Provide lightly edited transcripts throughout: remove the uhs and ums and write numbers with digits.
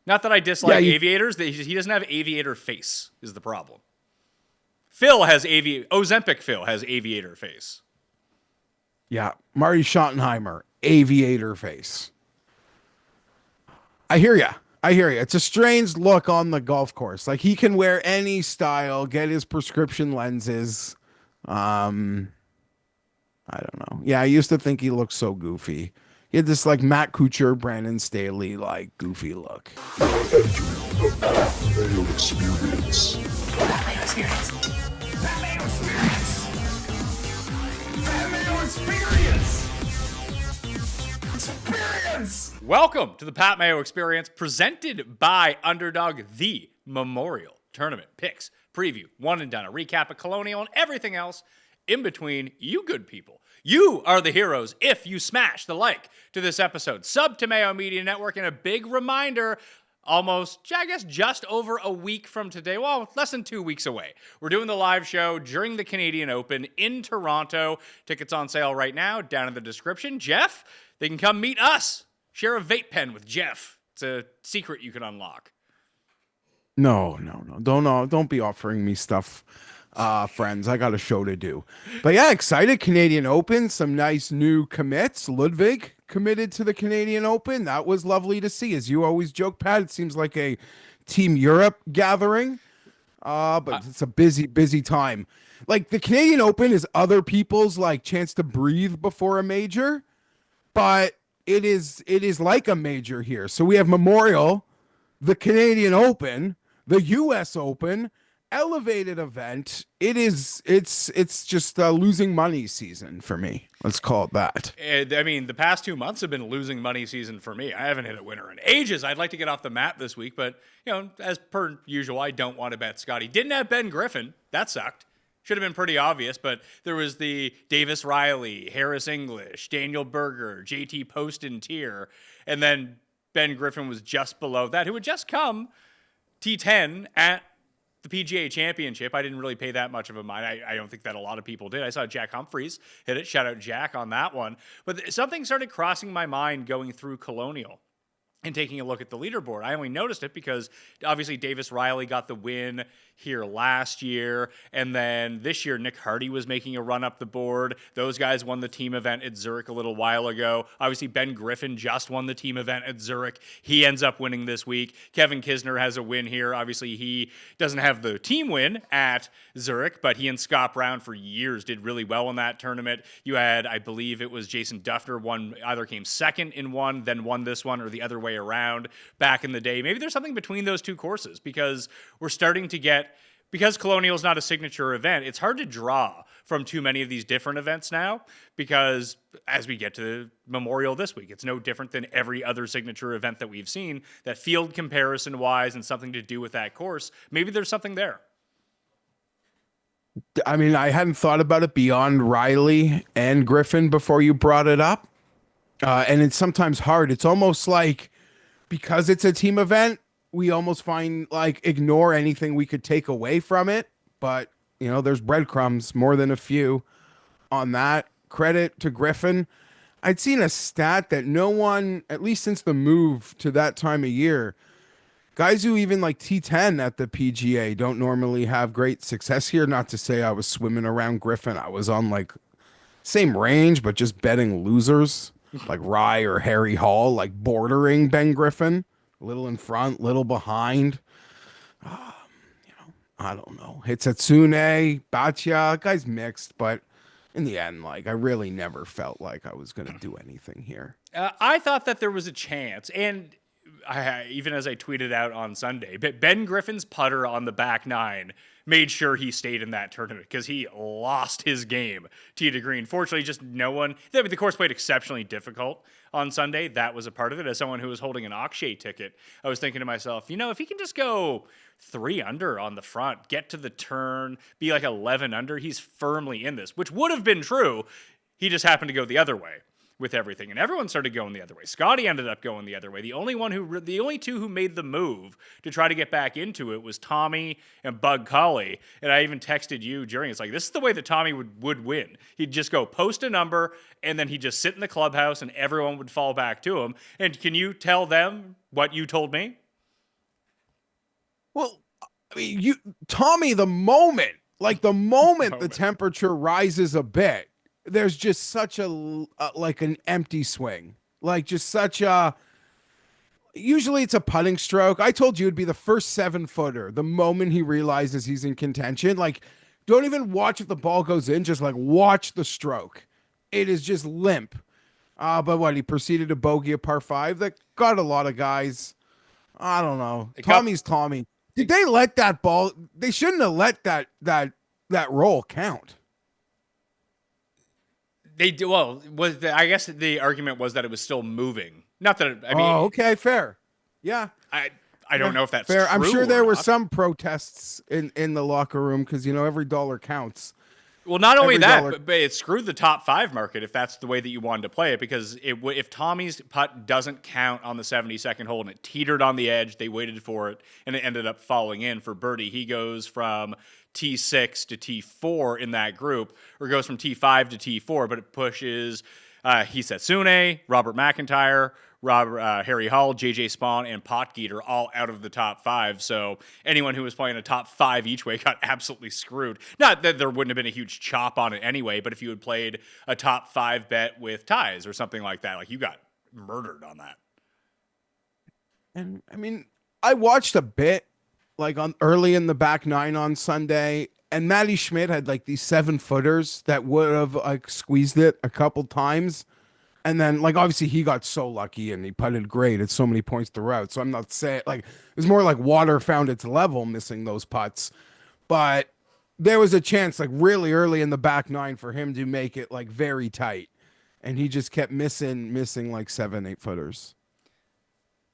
Not that I dislike aviators. He doesn't have aviator face is the problem. Ozempic Phil has aviator face. Yeah, Marty Schottenheimer, aviator face. I hear you. It's a strange look on the golf course. Like, he can wear any style, get his prescription lenses. I don't know. Yeah, I used to think he looked so goofy. He had this like Matt Kuchar, Brandon Staley, like goofy look. Mayo Experience. Mayo Experience. Mayo Experience. Mayo Experience. Experience. Welcome to the Pat Mayo Experience, presented by Underdog, the Memorial Tournament picks, preview, one and done, a recap of Colonial, and everything else in between. You good people. You are the heroes if you smash the like to this episode. Sub to Mayo Media Network, and a big reminder, just over a week from today, well, less than 2 weeks away, we're doing the live show during the Canadian Open in Toronto. Tickets on sale right now, down in the description. Jeff, they can come meet us. Share a vape pen with Jeff. It's a secret you can unlock. No. Don't be offering me stuff. Friends, I got a show to do. But yeah, excited. Canadian Open, some nice new commits. Ludwig committed to the Canadian Open. That was lovely to see. As you always joke, Pat, it seems like a Team Europe gathering. But it's a busy time. Like, the Canadian Open is other people's like chance to breathe before a major, but it is like a major here. So we have Memorial, the Canadian Open, the US Open, elevated event. It's just losing money season for me. Let's call it that. I mean, the past 2 months have been losing money season for me. I haven't hit a winner in ages. I'd like to get off the map this week, but as per usual, I don't want to bet Scotty. Didn't have Ben Griffin. That sucked. Should have been pretty obvious, but there was the Davis Riley, Harris English, Daniel Berger, JT Poston tier, and then Ben Griffin was just below that, who had just come T10 at the PGA Championship. I didn't really pay that much of a mind. I don't think that a lot of people did. I saw Jack Humphreys hit it. Shout out Jack on that one. But something started crossing my mind going through Colonial and taking a look at the leaderboard. I only noticed it because obviously Davis Riley got the win here last year, and then this year Nick Hardy was making a run up the board. Those guys won the team event at Zurich a little while ago. Obviously Ben Griffin just won the team event at Zurich. He ends up winning this week. Kevin Kisner has a win here. Obviously he doesn't have the team win at Zurich, but he and Scott Brown for years did really well in that tournament. You had, I believe it was Jason Duffner either came second in one, then won this one, or the other way around back in the day. Maybe there's something between those two courses, because we're starting to get, because Colonial is not a signature event, it's hard to draw from too many of these different events now, because as we get to the Memorial this week, it's no different than every other signature event that we've seen, that field comparison wise and something to do with that course. Maybe there's something there. I mean, I hadn't thought about it beyond Riley and Griffin before you brought it up. And it's sometimes hard. It's almost like, because it's a team event, we almost find like ignore anything we could take away from it. But, there's breadcrumbs, more than a few on that. Credit to Griffin. I'd seen a stat that no one, at least since the move to that time of year, guys who even like T10 at the PGA don't normally have great success here. Not to say I was swimming around Griffin. I was on like same range, but just betting losers like Rye or Harry Hall, like bordering Ben Griffin, little in front, little behind. I don't know. Hitsatsune, Batya, guys mixed, but in the end, like, I really never felt like I was going to do anything here. I thought that there was a chance, and even as I tweeted out on Sunday, but Ben Griffin's putter on the back nine made sure he stayed in that tournament, because he lost his game tee to green. Fortunately, just no one. The course played exceptionally difficult on Sunday. That was a part of it. As someone who was holding an Akshay ticket, I was thinking to myself, if he can just go 3 under on the front, get to the turn, be like 11 under, he's firmly in this, which would have been true. He just happened to go the other way with everything, and everyone started going the other way. Scotty ended up going the other way. The only two who made the move to try to get back into it was Tommy and Bug Collie. And I even texted you during. It's like, this is the way that Tommy would win. He'd just go post a number, and then he'd just sit in the clubhouse, and everyone would fall back to him. And can you tell them what you told me? Well, I mean, Tommy, the moment the Moment. temperature rises a bit, there's just such like an empty swing, like just such a. Usually it's a putting stroke. I told you it'd be the first 7-footer. The moment he realizes he's in contention, like, don't even watch if the ball goes in. Just like watch the stroke. It is just limp. But what, he proceeded to bogey a par 5 that got a lot of guys. I don't know. Tommy's Tommy. Did they let that ball? They shouldn't have let that roll count. They do well. I guess the argument was that it was still moving. Not that I mean. Oh, okay, fair. Yeah, I don't know if that's fair. true. I'm sure there or were not. some protests in the locker room because every dollar counts. Well, not only Every that, dollar- but it screwed the top 5 market if that's the way that you wanted to play it. Because if Tommy's putt doesn't count on the 72nd hole and it teetered on the edge, they waited for it and it ended up falling in for birdie. He goes from T6 to T4 in that group, or goes from T5 to T4, but it pushes Hisetsune, Robert McIntyre, Harry Hull, JJ Spawn, and Potgieter all out of the top 5. So anyone who was playing a top 5 each way got absolutely screwed. Not that there wouldn't have been a huge chop on it anyway, but if you had played a top 5 bet with ties or something like that, like you got murdered on that. And I mean, I watched a bit like on early in the back 9 on Sunday, and Matty Schmidt had like these 7-footers that would have like squeezed it a couple times. And then, like, obviously he got so lucky and he putted great at so many points throughout. So I'm not saying, like, it was more like water found its level missing those putts. But there was a chance, like, really early in the back 9 for him to make it, like, very tight. And he just kept missing like 7-8-footers.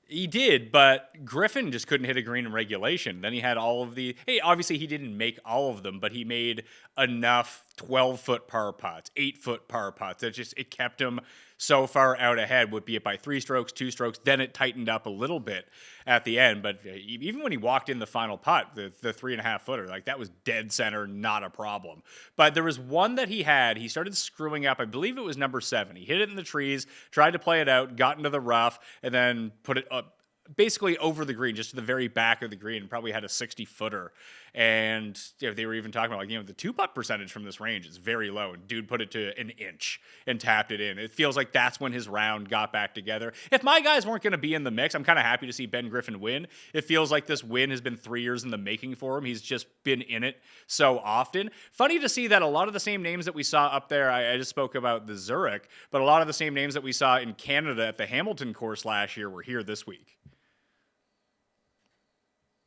He did, but Griffin just couldn't hit a green in regulation. Then he had all of obviously he didn't make all of them, but he made enough 12-foot par putts, 8-foot par putts. It kept him so far out ahead, would be it by 3 strokes, 2 strokes. Then it tightened up a little bit at the end. But even when he walked in the final putt, the 3.5-footer, like that was dead center, not a problem. But there was one that he started screwing up. I believe it was number 7. He hit it in the trees, tried to play it out, got into the rough, and then put it up basically over the green, just to the very back of the green, and probably had a 60-footer. And they were even talking about, like, the 2-putt percentage from this range is very low. And dude put it to an inch and tapped it in. It feels like that's when his round got back together. If my guys weren't going to be in the mix, I'm kind of happy to see Ben Griffin win. It feels like this win has been 3 years in the making for him. He's just been in it so often. Funny to see that a lot of the same names that we saw up there, I just spoke about the Zurich, but a lot of the same names that we saw in Canada at the Hamilton course last year were here this week.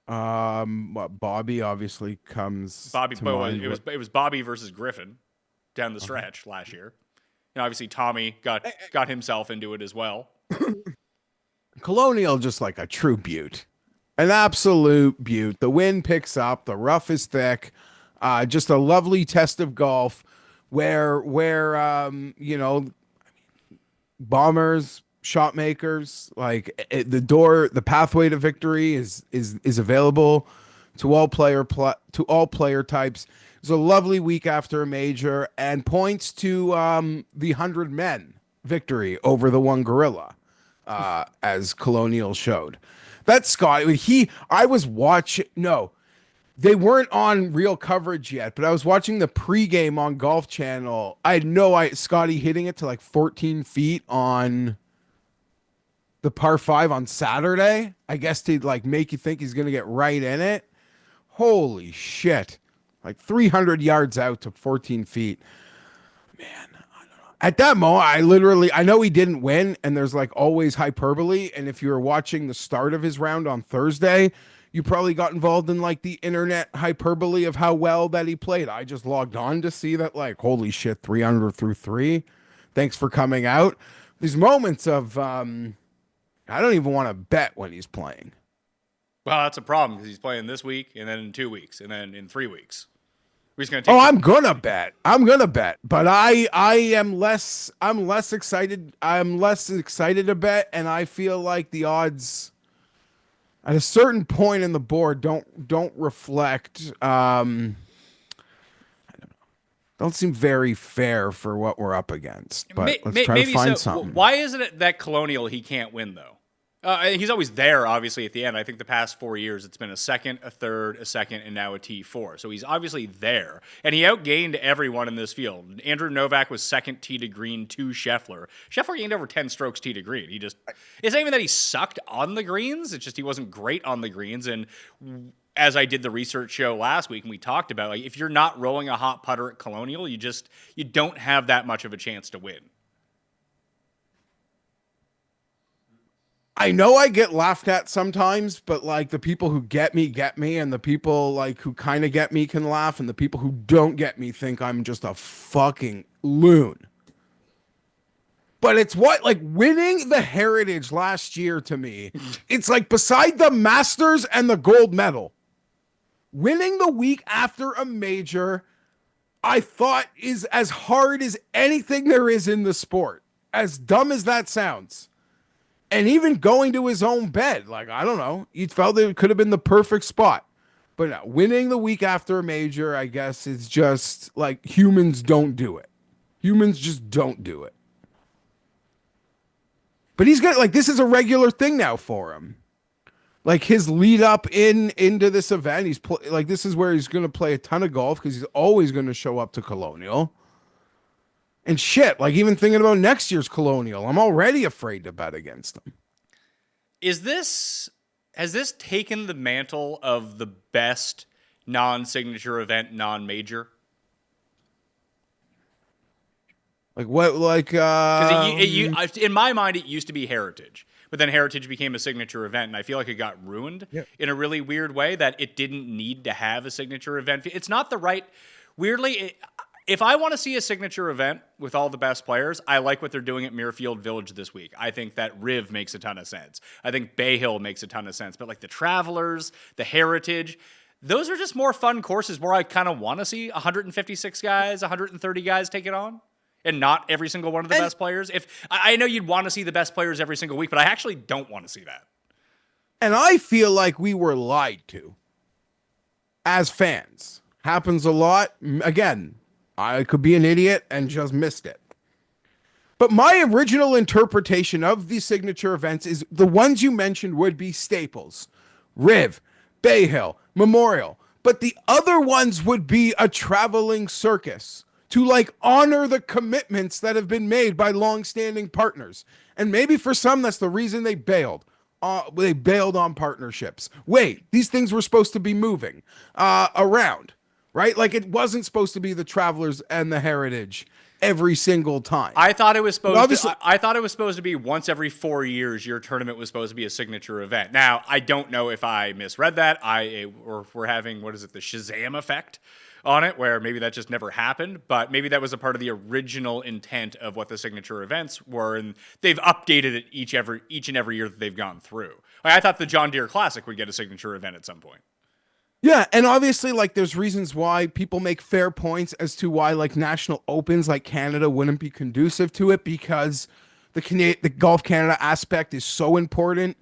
Bobby obviously comes. Bobby, to but mind. it was Bobby versus Griffin down the stretch last year. And obviously Tommy got himself into it as well. Colonial, just like a true beaut, an absolute beaut. The wind picks up, the rough is thick. Just a lovely test of golf where bombers, shot makers, like the pathway to victory is available to all player types. It's a lovely week after a major and points to the 100 men victory over the one gorilla, as Colonial showed. That's Scott. I was watching. No, they weren't on real coverage yet, but I was watching the pregame on Golf Channel. I had Scotty hitting it to like 14 feet on the par 5 on Saturday. I guess to like make you think he's going to get right in it. Holy shit. Like 300 yards out to 14 feet. Man, I don't know. At that moment, I know he didn't win, and there's like always hyperbole. And if you were watching the start of his round on Thursday, you probably got involved in like the internet hyperbole of how well that he played. I just logged on to see that, like, holy shit, 300 through 3. Thanks for coming out. These moments of, I don't even want to bet when he's playing. Well, that's a problem because he's playing this week and then in 2 weeks and then in 3 weeks. We're just gonna take I'm gonna bet, but I'm less excited. I'm less excited to bet, and I feel like the odds at a certain point in the board don't reflect. I don't know. Don't seem very fair for what we're up against. But let's try to find something. Why isn't it that Colonial he can't win though? He's always there, obviously, at the end. I think the past 4 years, it's been a second, a third, a second, and now a T4. So he's obviously there. And he outgained everyone in this field. Andrew Novak was second tee to green to Scheffler. Scheffler gained over 10 strokes tee to green. It's not even that he sucked on the greens. It's just he wasn't great on the greens. And as I did the research show last week, and we talked about, like, if you're not rolling a hot putter at Colonial, you don't have that much of a chance to win. I know I get laughed at sometimes, but like the people who get me, and the people like who kind of get me can laugh, and the people who don't get me think I'm just a fucking loon. But it's like winning the Heritage last year to me. It's like beside the Masters and the gold medal, winning the week after a major, I thought is as hard as anything there is in the sport. As dumb as that sounds. And even going to his own bed, like, I don't know, he felt it could have been the perfect spot. But no, winning the week after a major, I guess, is just like humans don't do it. Humans just don't do it. But he's got, like, this is a regular thing now for him. Like, his lead up into this event, this is where he's going to play a ton of golf because he's always going to show up to Colonial. And shit, like even thinking about next year's Colonial, I'm already afraid to bet against them. Has this taken the mantle of the best non-signature event, non-major? Like what? Like because in my mind, it used to be Heritage, but then Heritage became a signature event, and I feel like it got ruined in a really weird way that it didn't need to have a signature event. It's not the right. Weirdly. If I want to see a signature event with all the best players, I like what they're doing at Muirfield Village this week. I think that Riv makes a ton of sense. I think Bay Hill makes a ton of sense. But like the Travelers, the Heritage, those are just more fun courses where I kind of want to see 156 guys, 130 guys take it on. And not every single one of the best players. If I know you'd want to see the best players every single week, but I actually don't want to see that. And I feel like we were lied to as fans. Happens a lot. Again, I could be an idiot and just missed it. But my original interpretation of the signature events is the ones you mentioned would be staples. Riv, Bay Hill, Memorial. But the other ones would be a traveling circus to like honor the commitments that have been made by longstanding partners. And maybe for some, that's the reason they bailed. They bailed on partnerships. Wait, these things were supposed to be moving around. Right? Like it wasn't supposed to be the Travelers and the Heritage every single time. I thought it was supposed to be once every 4 years your tournament was supposed to be a signature event. Now, I don't know if I misread that. Or we're having, the Shazam effect on it, where maybe that just never happened, but maybe that was a part of the original intent of what the signature events were, and they've updated it each and every year that they've gone through. Like, I thought the John Deere Classic would get a signature event at some point. Yeah, and obviously, like, there's reasons why people make fair points as to why, like, national opens like Canada wouldn't be conducive to it because the Golf Canada aspect is so important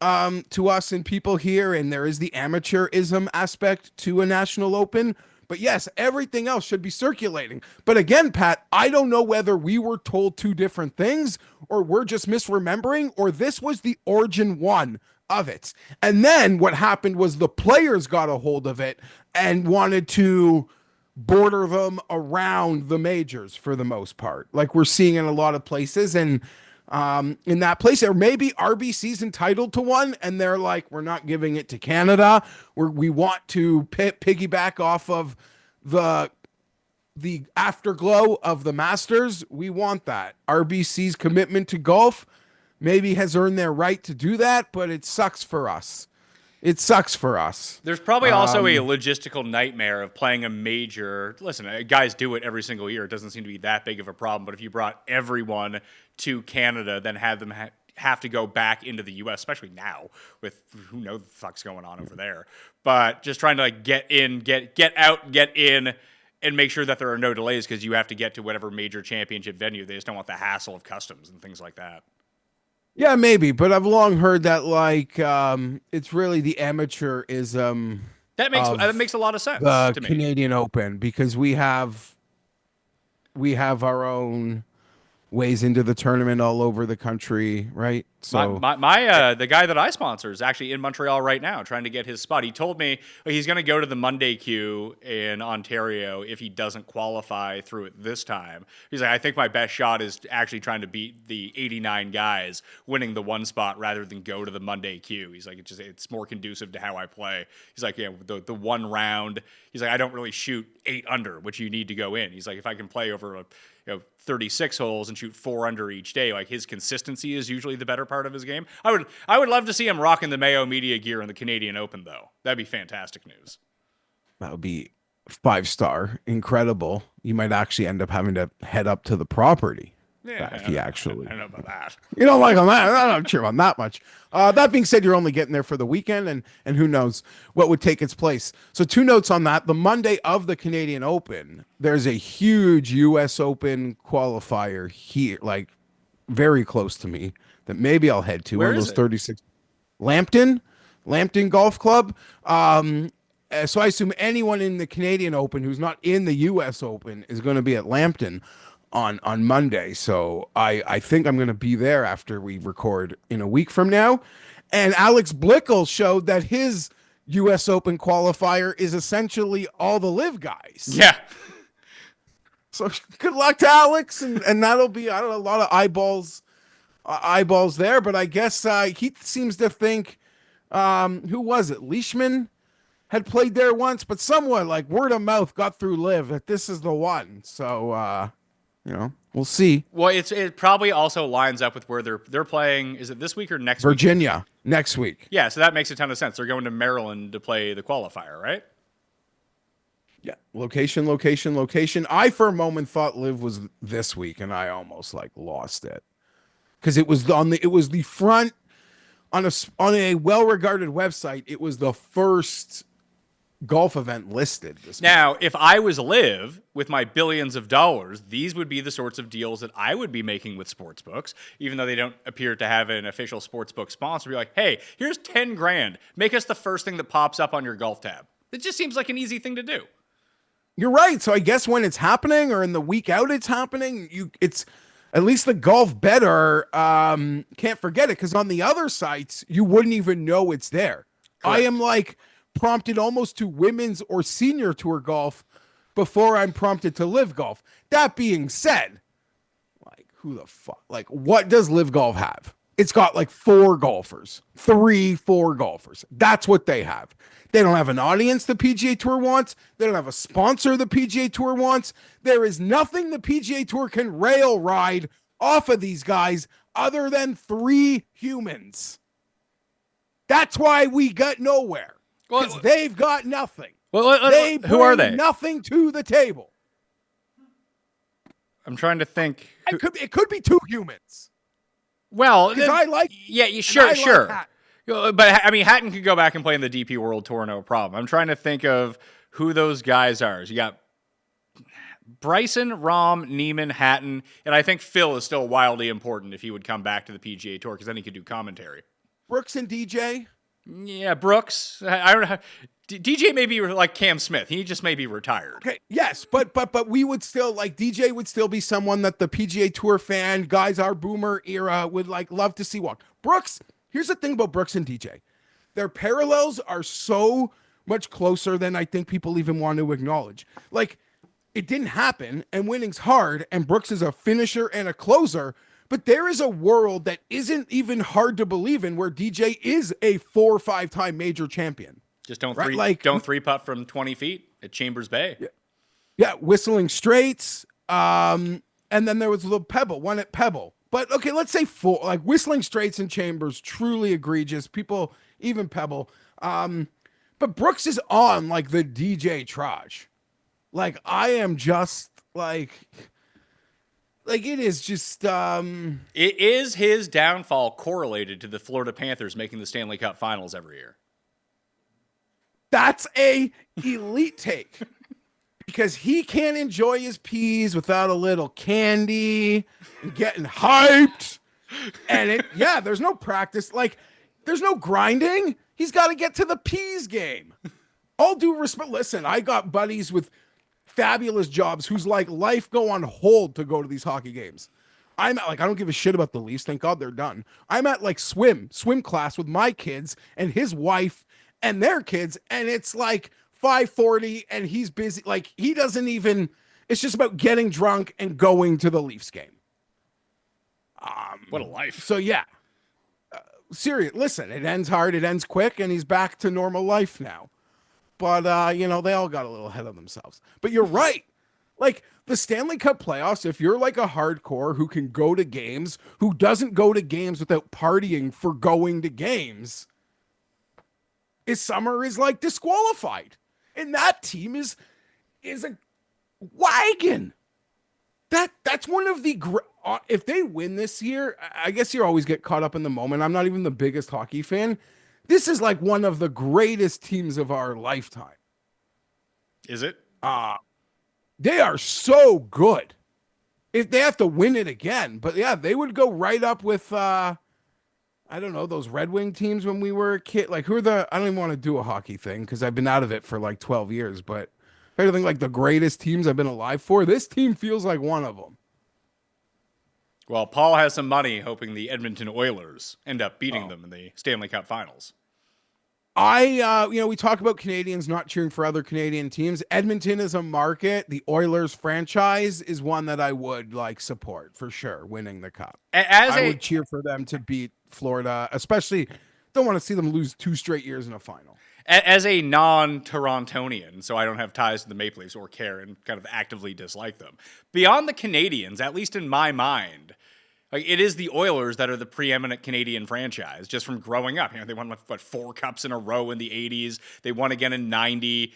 to us and people here, and there is the amateurism aspect to a national open. But yes, everything else should be circulating. But again, Pat, I don't know whether we were told two different things or we're just misremembering or this was the origin one of it. And then what happened was the players got a hold of it and wanted to border them around the majors for the most part. Like we're seeing in a lot of places. And in that place, or maybe RBC's entitled to one and they're like, we're not giving it to Canada. We want to piggyback off of the afterglow of the Masters. We want that. RBC's commitment to golf maybe has earned their right to do that, but it sucks for us. It sucks for us. There's probably also a logistical nightmare of playing a major. Listen, guys do it every single year. It doesn't seem to be that big of a problem. But if you brought everyone to Canada, then had them have to go back into the U.S., especially now with who knows the fuck's going on over there. But just trying to like get in, get out, get in, and make sure that there are no delays because you have to get to whatever major championship venue. They just don't want the hassle of customs and things like that. Yeah, maybe, but I've long heard that like it's really the amateurism. That makes a lot of sense. The to me. Canadian Open because we have our own ways into the tournament all over the country, right? So The guy that I sponsor is actually in Montreal right now trying to get his spot. He told me he's going to go to the Monday queue in Ontario if he doesn't qualify through it this time. He's like, I think my best shot is actually trying to beat the 89 guys winning the one spot rather than go to the Monday queue. He's like, it's more conducive to how I play. He's like, yeah, the one round. He's like, I don't really shoot 8 under, which you need to go in. He's like, if I can play over 36 holes and shoot 4 under each day, like his consistency is usually the better part of his game. I would love to see him rocking the Mayo media gear in the Canadian Open, though. That'd be fantastic news. that would be 5-star, incredible. You might actually end up having to head up to the property. Yeah, If he actually, I don't know about that. you don't like on that. I'm not sure on that much. That being said, you're only getting there for the weekend, and who knows what would take its place. So 2 notes on that. The Monday of the Canadian Open, there's a huge U.S. Open qualifier here, like very close to me, that maybe I'll head to. Where One of is those it? 36. Lambton Golf Club. So I assume anyone in the Canadian Open who's not in the U.S. Open is going to be at Lambton on Monday. So I think I'm going to be there after we record in a week from now. And Alex Blickel showed that his U.S. Open qualifier is essentially all the live guys. Yeah. So good luck to Alex, and that'll be, I don't know, a lot of eyeballs there. But I guess he seems to think, who was it? Leishman had played there once, but somewhat like word of mouth got through live that this is the one. So we'll see. Well, it probably also lines up with where they're playing. Is it this week or next week? Virginia next week. Yeah, so that makes a ton of sense. They're going to Maryland to play the qualifier, right? Yeah. Location. I for a moment thought live was this week, and I almost like lost it because it was the front on a well-regarded website. It was the first golf event listed this Now, if I was Liv with my billions of dollars, these would be the sorts of deals that I would be making with sportsbooks, even though they don't appear to have an official sportsbook sponsor. Be like, hey, here's 10 grand. Make us the first thing that pops up on your golf tab. It just seems like an easy thing to do. You're right. So I guess when it's happening or in the week out it's happening, it's at least the golf better can't forget it, because on the other sites you wouldn't even know it's there. Correct. I am like prompted almost to women's or senior tour golf before I'm prompted to live golf. That being said, like who the fuck, like what does live golf have? It's got like 4 golfers. That's what they have. They don't have an audience the PGA Tour wants. They don't have a sponsor the PGA Tour wants. There is nothing the PGA Tour can rail ride off of these guys other than 3 humans. That's why we got nowhere. Because they've got nothing. Who are they? Nothing to the table. I'm trying to think. It could be 2 humans. Well, Because I like. yeah, sure. But I mean, Hatton could go back and play in the DP World Tour, no problem. I'm trying to think of who those guys are. So you got Bryson, Rahm, Neiman, Hatton, and I think Phil is still wildly important if he would come back to the PGA Tour, because then he could do commentary. Brooks and DJ. Yeah, Brooks. I don't know. DJ may be like Cam Smith. He just may be retired. Okay, yes, but we would still like DJ would still be someone that the PGA Tour fan guys, our boomer era, would like love to see walk. Brooks. Here's the thing about Brooks and DJ. Their parallels are so much closer than I think people even want to acknowledge. Like, it didn't happen, and winning's hard, and Brooks is a finisher and a closer, but there is a world that isn't even hard to believe in where DJ is a 4 or 5-time major champion. Just don't Right, don't 3-putt from 20 feet at Chambers Bay. Yeah, Whistling Straits, and then there was the Pebble, one at Pebble. But okay, let's say 4, like Whistling Straits and Chambers, truly egregious. People, even Pebble. But Brooks is on like the DJ Traj. Like I am just like it is just. It is his downfall correlated to the Florida Panthers making the Stanley Cup Finals every year. That's a elite take. Because he can't enjoy his peas without a little candy and getting hyped. And there's no practice. Like, there's no grinding. He's got to get to the peas game. All due respect. Listen, I got buddies with fabulous jobs whose like life go on hold to go to these hockey games. I'm at, like, I don't give a shit about the Leafs. Thank God they're done. I'm at like swim class with my kids and his wife and their kids. And it's like 5:40 and he's busy. Like he doesn't even, it's just about getting drunk and going to the Leafs game. What a life. So yeah, serious. Listen, it ends hard. It ends quick and he's back to normal life now. But, you know, they all got a little ahead of themselves. But you're right. Like the Stanley Cup playoffs, if you're like a hardcore who can go to games, who doesn't go to games without partying for going to games, his summer is like disqualified. And that team is a wagon. That's one of the if they win this year, I guess you always get caught up in the moment. I'm not even the biggest hockey fan. This is like one of the greatest teams of our lifetime. Is it? They are so good. If they have to win it again, but yeah, they would go right up with I don't know, those Red Wing teams when we were a kid. Like I don't even want to do a hockey thing because I've been out of it for like 12 years, but if I think like the greatest teams I've been alive for, this team feels like one of them. Well, Paul has some money hoping the Edmonton Oilers end up beating them in the Stanley Cup Finals. We talk about Canadians not cheering for other Canadian teams. Edmonton is a market. The Oilers franchise is one that I would like support for sure, winning the cup. I would cheer for them to beat Florida, especially don't want to see them lose 2 straight years in a final. As a non-Torontonian, so I don't have ties to the Maple Leafs or care and kind of actively dislike them. Beyond the Canadians, at least in my mind, like it is the Oilers that are the preeminent Canadian franchise just from growing up. You know, they won 4 cups in a row in the 80s. They won again in 90.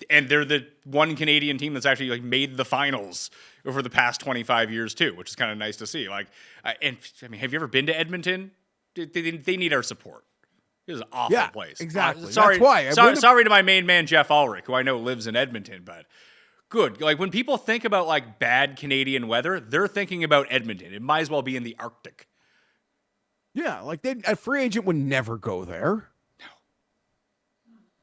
And they're the one Canadian team that's actually made the finals over the past 25 years too, which is kind of nice to see. Have you ever been to Edmonton? They need our support. It is an awful place. Exactly. Sorry, that's why. Sorry to my main man Jeff Ulrich, who I know lives in Edmonton, but good. Like when people think about bad Canadian weather, they're thinking about Edmonton. It might as well be in the Arctic. Yeah, like a free agent would never go there.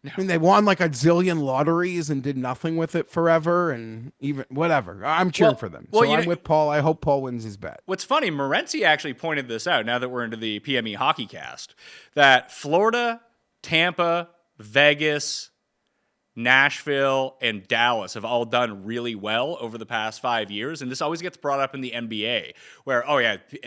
No. I mean, they won like a zillion lotteries and did nothing with it forever, and even whatever. I'm cheering for them. So I'm with Paul. I hope Paul wins his bet. What's funny, Morency actually pointed this out, now that we're into the PME Hockey Cast, that Florida, Tampa, Vegas, Nashville, and Dallas have all done really well over the past 5 years. And this always gets brought up in the NBA where,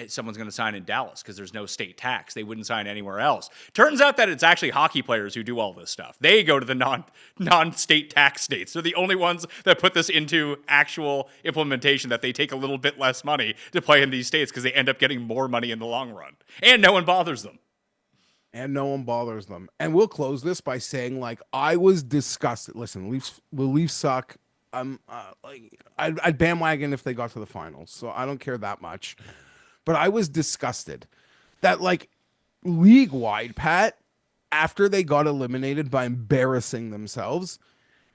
someone's going to sign in Dallas because there's no state tax. They wouldn't sign anywhere else. Turns out that it's actually hockey players who do all this stuff. They go to the non-state tax states. They're the only ones that put this into actual implementation, that they take a little bit less money to play in these states because they end up getting more money in the long run. And no one bothers them. And no one bothers them. And we'll close this by saying, I was disgusted. Listen, the Leafs suck. I'd bandwagon if they got to the finals, so I don't care that much. But I was disgusted that, league-wide, Pat, after they got eliminated by embarrassing themselves,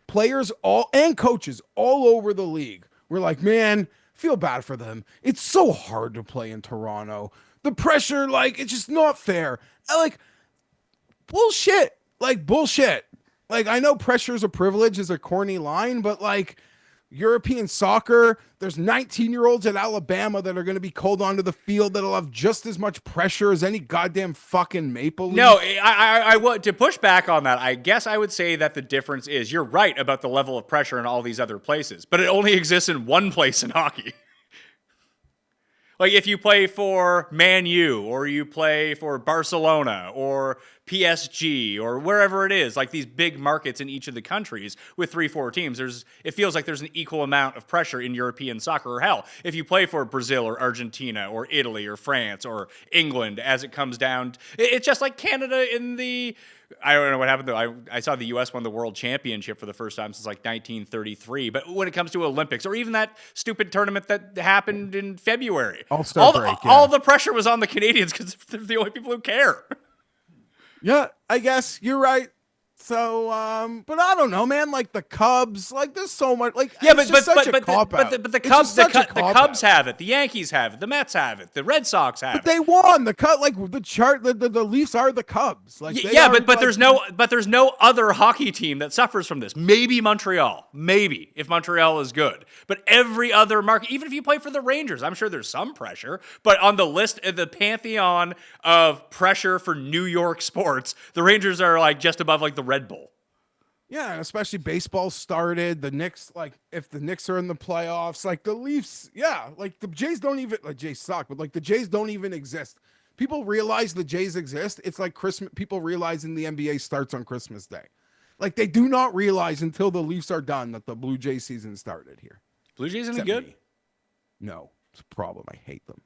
players and coaches all over the league were like, man, feel bad for them. It's so hard to play in Toronto. The pressure, it's just not fair. Bullshit. Bullshit. I know pressure is a privilege is a corny line, but European soccer, there's 19-year-olds at Alabama that are going to be called onto the field that'll have just as much pressure as any goddamn fucking Maple Leaf. No, I would, to push back on that, I guess I would say that the difference is you're right about the level of pressure in all these other places, but it only exists in one place in hockey. If you play for Man U or you play for Barcelona or PSG or wherever it is, these big markets in each of the countries with 3-4 teams, it feels like there's an equal amount of pressure in European soccer. Or hell, if you play for Brazil or Argentina or Italy or France or England, as it comes down, it's just like Canada in the... I don't know what happened though. I saw the U.S. won the World Championship for the first time since 1933. But when it comes to Olympics or even that stupid tournament that happened in February, All-Star break, all the pressure was on the Canadians because they're the only people who care. Yeah, I guess you're right. So, but I don't know, man. Like the Cubs, like there's so much. Like Yeah, it's just such a cop-out. but the It's Cubs, just such a the Cubs have it. The Yankees have it. The Mets have it. The Red Sox have But it. they won the cut. Like the chart, the Leafs are the Cubs. Like they Yeah, are, but like, there's no other hockey team that suffers from this. Maybe Montreal. Maybe if Montreal is good. But every other market, even if you play for the Rangers, I'm sure there's some pressure. But on the list, the pantheon of pressure for New York sports, the Rangers are like just above like the Red Bull. Yeah, and especially baseball started. The Knicks, like if the Knicks are in the playoffs, like the Leafs, yeah, like the Jays don't even. Like Jays suck, but like the Jays don't even exist. People realize the Jays exist. It's like Christmas. People realizing the NBA starts on Christmas Day. Like they do not realize until the Leafs are done that the Blue Jay season started here. Blue Jays any Except good? me. No, it's a problem. I hate them.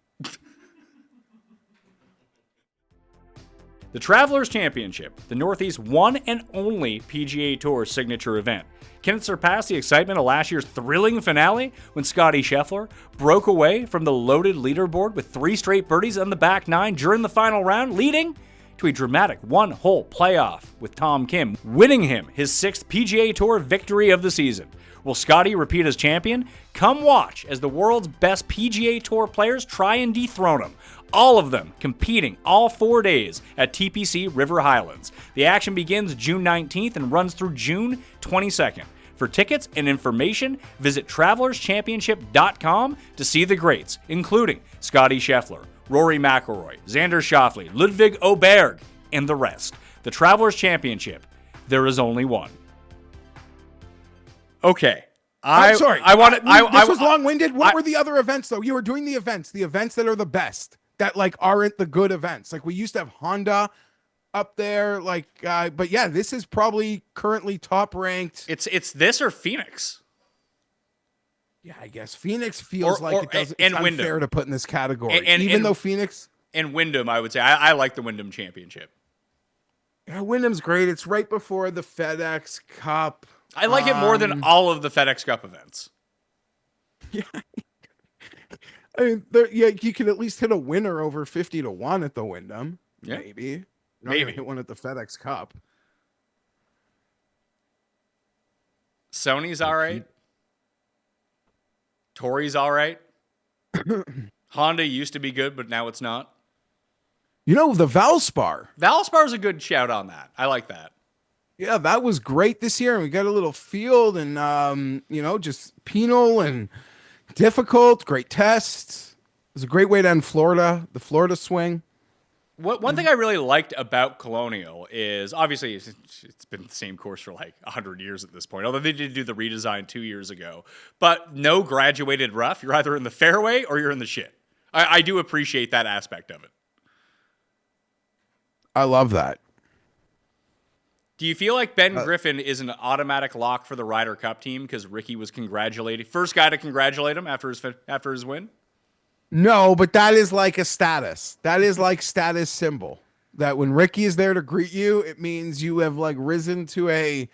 The Travelers Championship, the Northeast's one and only PGA Tour signature event. Can it surpass the excitement of last year's thrilling finale when Scottie Scheffler broke away from the loaded leaderboard with 3 straight birdies on the back 9 during the final round, leading to a dramatic one-hole playoff with Tom Kim, winning him his 6th PGA Tour victory of the season? Will Scottie repeat as champion? Come watch as the world's best PGA Tour players try and dethrone him. All of them competing all 4 days at TPC River Highlands. The action begins June 19th and runs through June 22nd. For tickets and information, visit TravelersChampionship.com to see the greats, including Scottie Scheffler, Rory McIlroy, Xander Schauffele, Ludwig Oberg, and the rest. The Travelers Championship. There is only one. Okay. I'm sorry. This was long-winded. What I- were the other events though? You were doing the events that are the best, that like aren't the good events. Like we used to have Honda up there, like, but yeah, this is probably currently top ranked. It's this or Phoenix. Yeah, I guess Phoenix feels like it doesn't. It's and unfair to put in this category, And- even and- though Phoenix. And Wyndham, I would say. I like the Wyndham Championship. Yeah, Wyndham's great. It's right before the FedEx Cup. I like it more than all of the FedEx Cup events. Yeah. I mean, yeah, you can at least hit a winner over 50-1 at the Wyndham. Yeah. Maybe. You're not Maybe. gonna hit one at the FedEx Cup. Sony's all right. Tori's all right. Honda used to be good, but now it's not. You know, the Valspar. Valspar's a good shout on that. I like that. Yeah, that was great this year. And we got a little field and, just penal and difficult, great tests. It was a great way to end Florida, the Florida swing. One thing I really liked about Colonial is obviously it's been the same course for like 100 years at this point, although they did do the redesign 2 years ago. But no graduated rough. You're either in the fairway or you're in the shit. I do appreciate that aspect of it. I love that. Do you feel like Ben Griffin is an automatic lock for the Ryder Cup team because Ricky was first guy to congratulate him after his win? No, but that is like a status. That is like status symbol. That when Ricky is there to greet you, it means you have like risen to a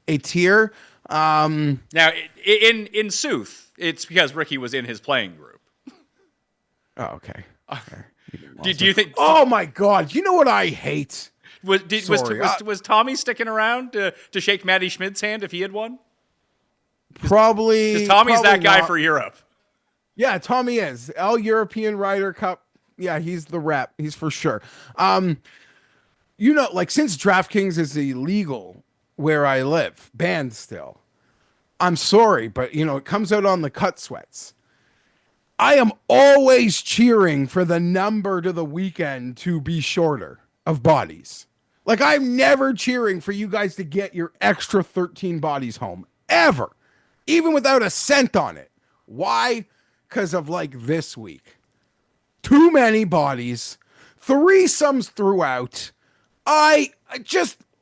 tier. Now, in Sooth, it's because Ricky was in his playing group. Oh, okay. Do you think? Oh my God! You know what I hate? Was Tommy sticking around to shake Matty Schmidt's hand if he had won? Probably. Because Tommy's probably that guy not. for Europe. Yeah, Tommy is. All European Ryder Cup. Yeah, he's the rep. He's for sure. Like since DraftKings is illegal where I live, banned still. I'm sorry, but it comes out on the cut sweats. I am always cheering for the number to the weekend to be shorter of bodies. Like I'm never cheering for you guys to get your extra 13 bodies home ever, even without a cent on it. Why? Because of like this week. Too many bodies, threesomes throughout. I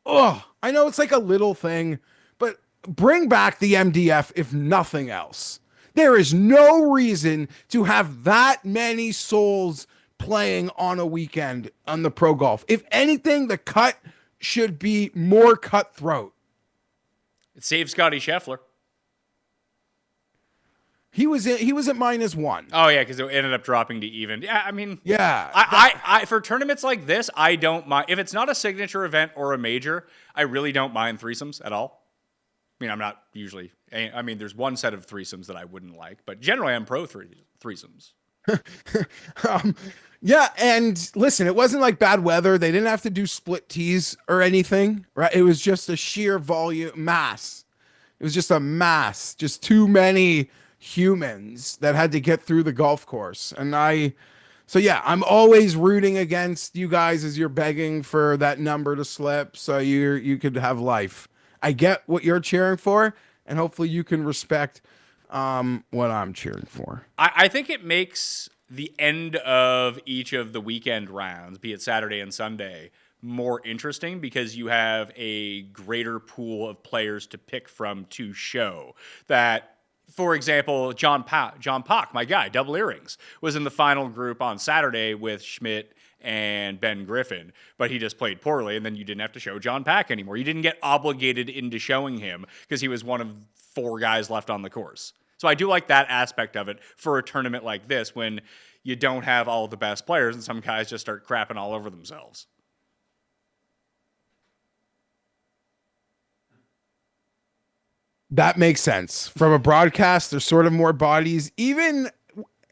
know it's like a little thing, but bring back the MDF if nothing else. There is no reason to have that many souls playing on a weekend on the pro golf. If anything, the cut should be more cutthroat. It saved Scottie Scheffler. He was at -1. Oh yeah, because it ended up dropping to even. Yeah, I mean, Yeah. I for tournaments like this, I don't mind if it's not a signature event or a major. I really don't mind threesomes at all. I mean, I'm not usually. I mean, there's one set of threesomes that I wouldn't like, but generally I'm pro threesomes. Yeah, and listen, it wasn't like bad weather. They didn't have to do split tees or anything, right? It was just a sheer volume mass. It was just a mass, just too many humans that had to get through the golf course. So yeah, I'm always rooting against you guys as you're begging for that number to slip so you could have life. I get what you're cheering for, and hopefully you can respect what I'm cheering for. I think it makes the end of each of the weekend rounds, be it Saturday and Sunday, more interesting because you have a greater pool of players to pick from to show that. For example, John Pock, my guy, double earrings, was in the final group on Saturday with Schmidt and Ben Griffin, but he just played poorly, and then you didn't have to show John Pack anymore. You didn't get obligated into showing him because he was one of 4 guys left on the course. So I do like that aspect of it for a tournament like this when you don't have all the best players and some guys just start crapping all over themselves. That makes sense. From a broadcast, there's sort of more bodies. Even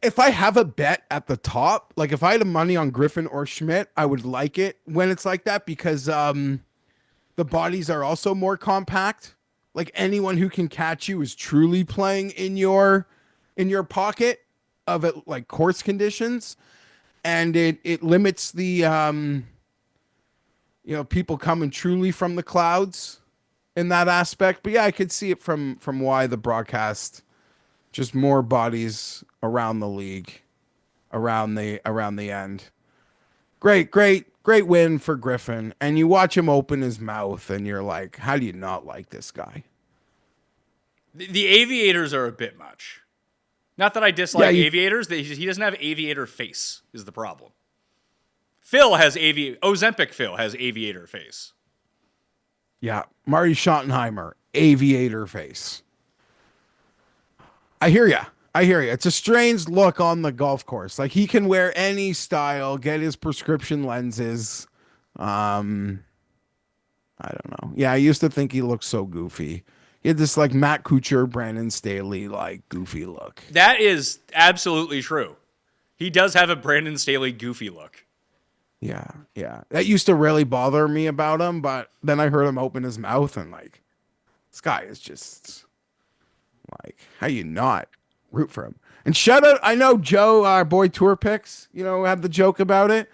if I have a bet at the top, like if I had money on Griffin or Schmidt, I would like it when it's like that because the bodies are also more compact. Like anyone who can catch you is truly playing in your pocket of it, like course conditions, and it limits the people coming truly from the clouds in that aspect. But yeah, I could see it from why the broadcast, just more bodies around the league, around the end. Great win for Griffin. And you watch him open his mouth and you're like, how do you not like this guy? The aviators are a bit much. Not that I dislike aviators. He doesn't have aviator face is the problem. Ozempic Phil has aviator face. Yeah, Marty Schottenheimer, aviator face. I hear ya. It's a strange look on the golf course. Like he can wear any style, get his prescription lenses. I don't know. Yeah, I used to think he looked so goofy. He had this like Matt Kuchar, Brandon Staley like goofy look. That is absolutely true. He does have a Brandon Staley goofy look. Yeah. That used to really bother me about him, but then I heard him open his mouth and like, this guy is just like, how you not root for him? And shout out, I know Joe, our boy Tour Picks, had the joke about it,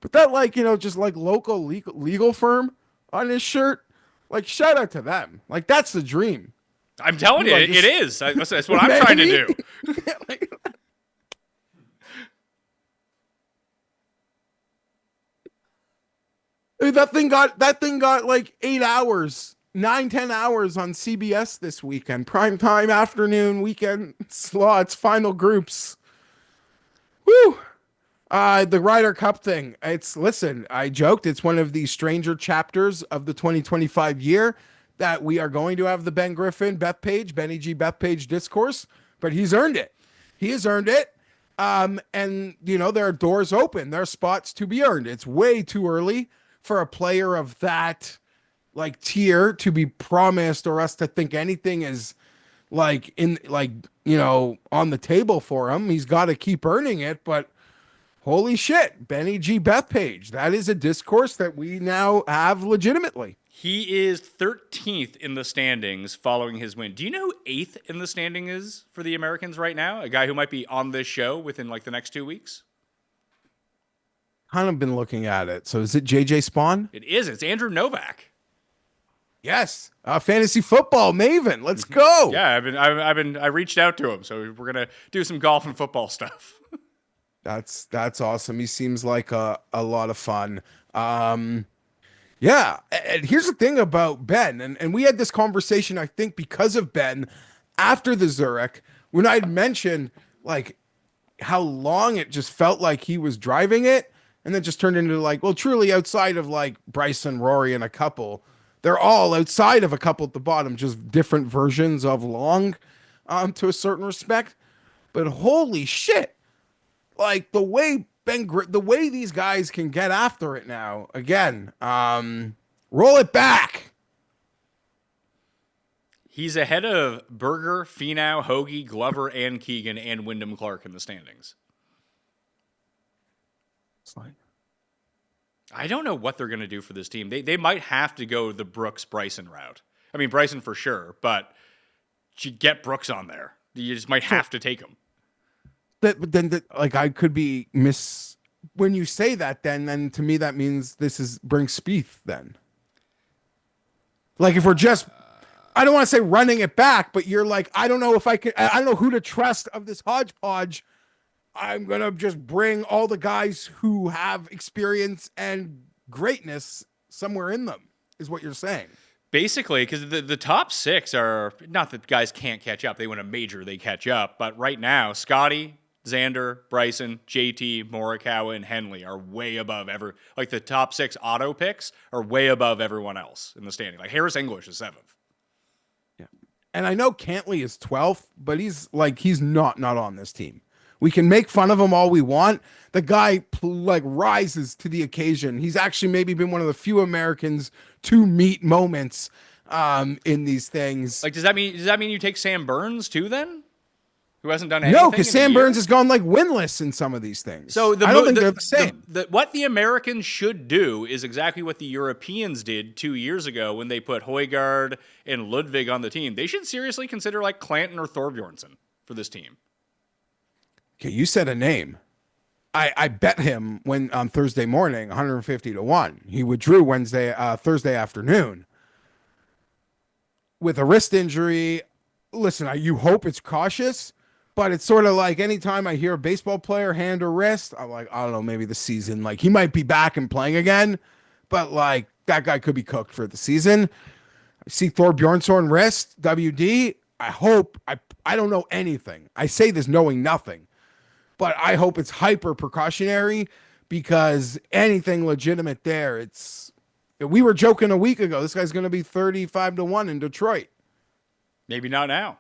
but that like, just like local legal firm on his shirt, like shout out to them. Like that's the dream. I'm telling you, it is. That's what I'm trying to do. That thing got like 8 hours, 9-10 hours on CBS this weekend. Primetime afternoon weekend slots, final groups. Woo! The Ryder Cup thing. I joked, it's one of the stranger chapters of the 2025 year that we are going to have the Ben Griffin, Benny G Bethpage discourse, but he's earned it. He has earned it. And there are doors open. There are spots to be earned. It's way too early for a player of that like tier to be promised or us to think anything is on the table for him. He's got to keep earning it, but holy shit, Benny G Bethpage, that is a discourse that we now have legitimately. He is 13th in the standings following his win. Do you know who 8th in the standing is for the Americans right now? A guy who might be on this show within like the next 2 weeks? Kind of been looking at it. So is it JJ Spawn? It is. It's Andrew Novak. Yes. Fantasy football maven. Let's go. Yeah, I reached out to him, so we're gonna do some golf and football stuff. That's awesome. He seems like a lot of fun. Yeah. And here's the thing about Ben, and we had this conversation, I think, because of Ben after the Zurich, when I'd mentioned like how long it just felt like he was driving it. And then just turned into like, well, truly outside of like Bryson, Rory, and a couple, they're all outside of a couple at the bottom, just different versions of long, to a certain respect. But holy shit, like the way these guys can get after it now. Again, roll it back. He's ahead of Berger, Finau, Hoagie, Glover, and Keegan, and Wyndham Clark in the standings. It's like, I don't know what they're going to do for this team. They might have to go the Brooks-Bryson route. I mean, Bryson for sure, but you get Brooks on there. You just might have to take him. but then, like, I could be when you say that, then to me that means bring Spieth then. Like, if we're just, I don't want to say running it back, but you're like, I don't know who to trust of this hodgepodge. I'm going to just bring all the guys who have experience and greatness somewhere in them, is what you're saying. Basically, because the top six are, not that guys can't catch up. They win a major, they catch up. But right now, Scotty, Xander, Bryson, JT, Morikawa, and Henley are way above like the top six auto picks are way above everyone else in the standing. Like Harris English is 7th. Yeah. And I know Cantley is 12th, but he's not on this team. We can make fun of him all we want. The guy rises to the occasion. He's actually maybe been one of the few Americans to meet moments in these things. Like, does that mean you take Sam Burns too then? Who hasn't done anything? No, because Sam Burns has gone winless in some of these things. So I don't think they're the same. What the Americans should do is exactly what the Europeans did 2 years ago when they put Højgaard and Ludwig on the team. They should seriously consider Clanton or Thorbjornsen for this team. Okay, you said a name. I bet him on Thursday morning, 150-1. He withdrew Thursday afternoon with a wrist injury. Listen, you hope it's cautious, but it's sort of like anytime I hear a baseball player hand or wrist, I'm like, I don't know, maybe the season. Like, he might be back and playing again, but that guy could be cooked for the season. I see Thorbjornsen wrist, WD. I hope, I don't know anything. I say this knowing nothing. But I hope it's hyper precautionary, because anything legitimate there, we were joking a week ago, this guy's going to be 35-1 in Detroit. Maybe not now.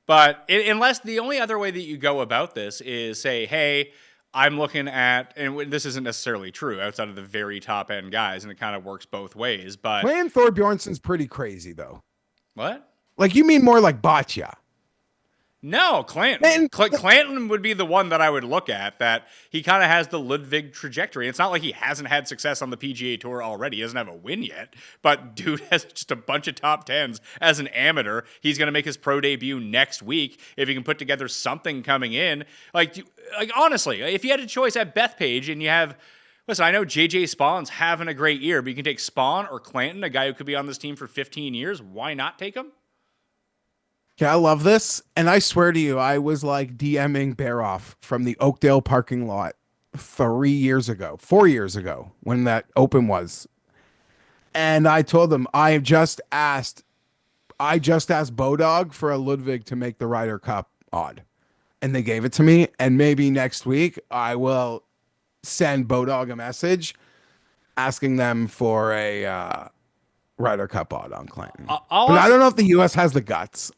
But unless the only other way that you go about this is say, hey, I'm looking at, and this isn't necessarily true outside of the very top end guys, and it kind of works both ways. But playing Thorbjornsen's pretty crazy, though. What? Like, you mean more like Boccia? No, Clanton. Clanton would be the one that I would look at, that he kind of has the Ludwig trajectory. It's not like he hasn't had success on the PGA Tour already. He doesn't have a win yet, but dude has just a bunch of top 10s as an amateur. He's going to make his pro debut next week if he can put together something coming in. Like honestly, if you had a choice at Bethpage and you have, listen, I know JJ Spawn's having a great year, but you can take Spawn or Clanton, a guy who could be on this team for 15 years. Why not take him? Yeah, I love this. And I swear to you, I was DMing Baroff from the Oakdale parking lot 4 years ago, when that open was. And I told them, I just asked Bodog for a Ludwig to make the Ryder Cup odd. And they gave it to me. And maybe next week I will send Bodog a message asking them for a Ryder Cup odd on Clanton. But I don't know if the U.S. has the guts.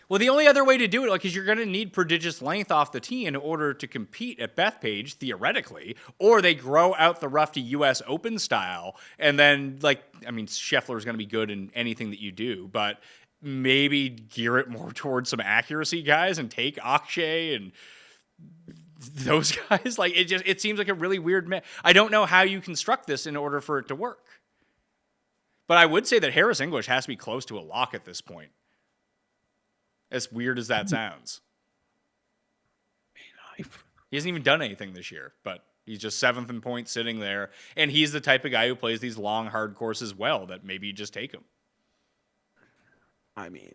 Well, the only other way to do it, is you're going to need prodigious length off the tee in order to compete at Bethpage, theoretically, or they grow out the rough to U.S. Open style, and then, Scheffler is going to be good in anything that you do, but maybe gear it more towards some accuracy guys and take Akshay and those guys. It seems like a really weird I don't know how you construct this in order for it to work. But I would say that Harris English has to be close to a lock at this point. As weird as that sounds. He hasn't even done anything this year, but he's just 7th in points sitting there. And he's the type of guy who plays these long, hard courses well, that maybe you just take him. I mean,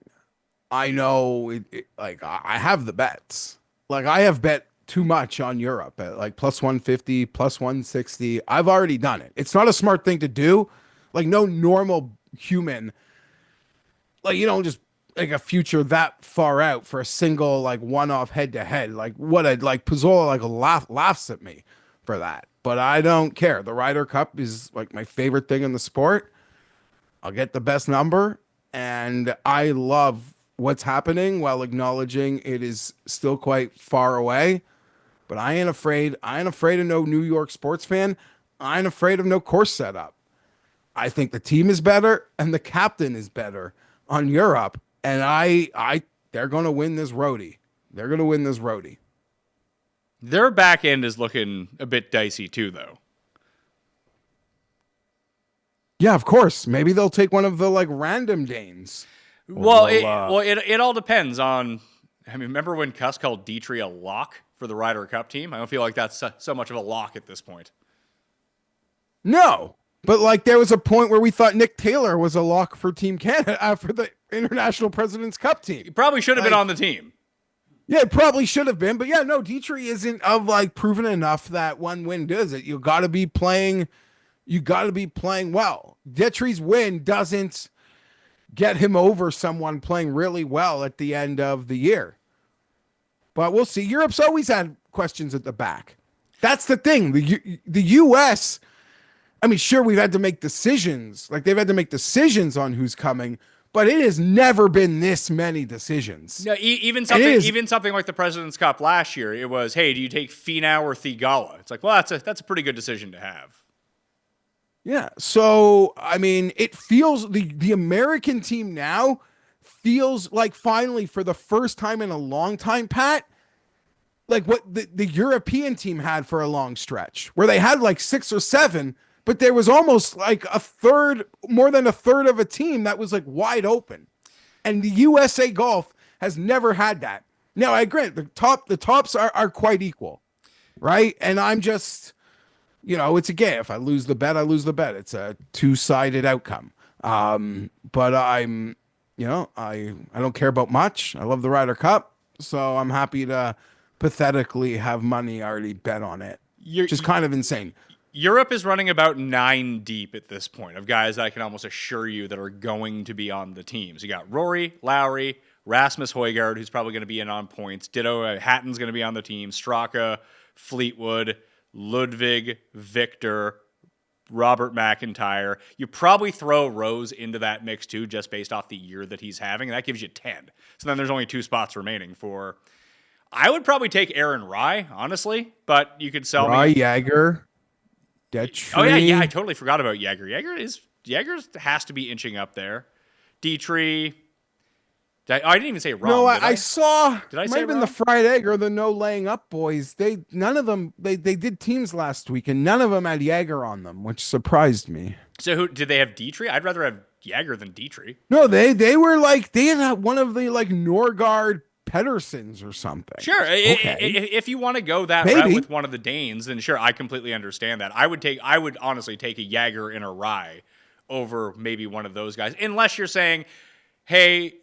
I know, I have the bets. I have bet too much on Europe at plus 150, plus 160. I've already done it. It's not a smart thing to do. No normal human, you don't just a future that far out for a single one-off head-to-head. Pizzola laughs at me for that, but I don't care. The Ryder Cup is my favorite thing in the sport. I'll get the best number, and I love what's happening while acknowledging it is still quite far away. But I ain't afraid. I ain't afraid of no New York sports fan. I ain't afraid of no course setup. I think the team is better and the captain is better on Europe, and they're going to win this roadie. They're going to win this roadie. Their back end is looking a bit dicey too, though. Yeah, of course. Maybe they'll take one of the like random Danes. Well, it all depends on. I mean, remember when Cust called Dietrich a lock for the Ryder Cup team? I don't feel like that's so much of a lock at this point. No, but like there was a point where we thought Nick Taylor was a lock for Team Canada for the International President's Cup team. He probably should have been on the team. Yeah, it probably should have been, but yeah, no, Dietrich isn't of like proven enough that one win does it. You got to be playing well. Dietrich's win doesn't get him over someone playing really well at the end of the year. But we'll see. Europe's always had questions at the back. That's the thing. The U.S., I mean, sure, we've had to make decisions. Like they've had to make decisions on who's coming, but it has never been this many decisions. No, even something like the President's Cup last year, it was, hey, do you take Finau or Thigala? It's like, well, that's a pretty good decision to have. Yeah. So, I mean, it feels the American team now feels like finally for the first time in a long time, Pat, like what the European team had for a long stretch where they had like 6 or 7, but there was almost like more than a third of a team that was like wide open. And the USA Golf has never had that. Now, I agree. The tops are quite equal, right? And I'm just, it's a game. If I lose the bet, I lose the bet. It's a two-sided outcome. But I'm, I don't care about much. I love the Ryder Cup, so I'm happy to pathetically have money already bet on it. Which is kind of insane. Europe is running about 9 deep at this point of guys that I can almost assure you that are going to be on the teams. You got Rory, Lowry, Rasmus Højgaard, who's probably going to be in on points. Ditto, Hatton's going to be on the team. Straka, Fleetwood, Ludwig, Victor, Robert McIntyre. You probably throw Rose into that mix too, just based off the year that he's having. That gives you 10. So then there's only 2 spots remaining for. I would probably take Aaron Rye, honestly, but you could sell Rye, me. Jaeger, Detry. Oh yeah, I totally forgot about Jaeger. Jaeger has to be inching up there. Dietrich. I didn't even say wrong. No, I saw. Did I say might have been wrong? the fried egg or the no laying up boys. None of them. They did teams last week, and none of them had Jaeger on them, which surprised me. So who did they have? Dietrich? I'd rather have Jaeger than Dietrich. No, they were like they had one of the like Norgard Pedersens or something. Sure, Okay. if you want to go that Maybe. route with one of the Danes, then sure, I completely understand that. I would honestly take a Jaeger and a Rye over maybe one of those guys, unless you're saying, hey,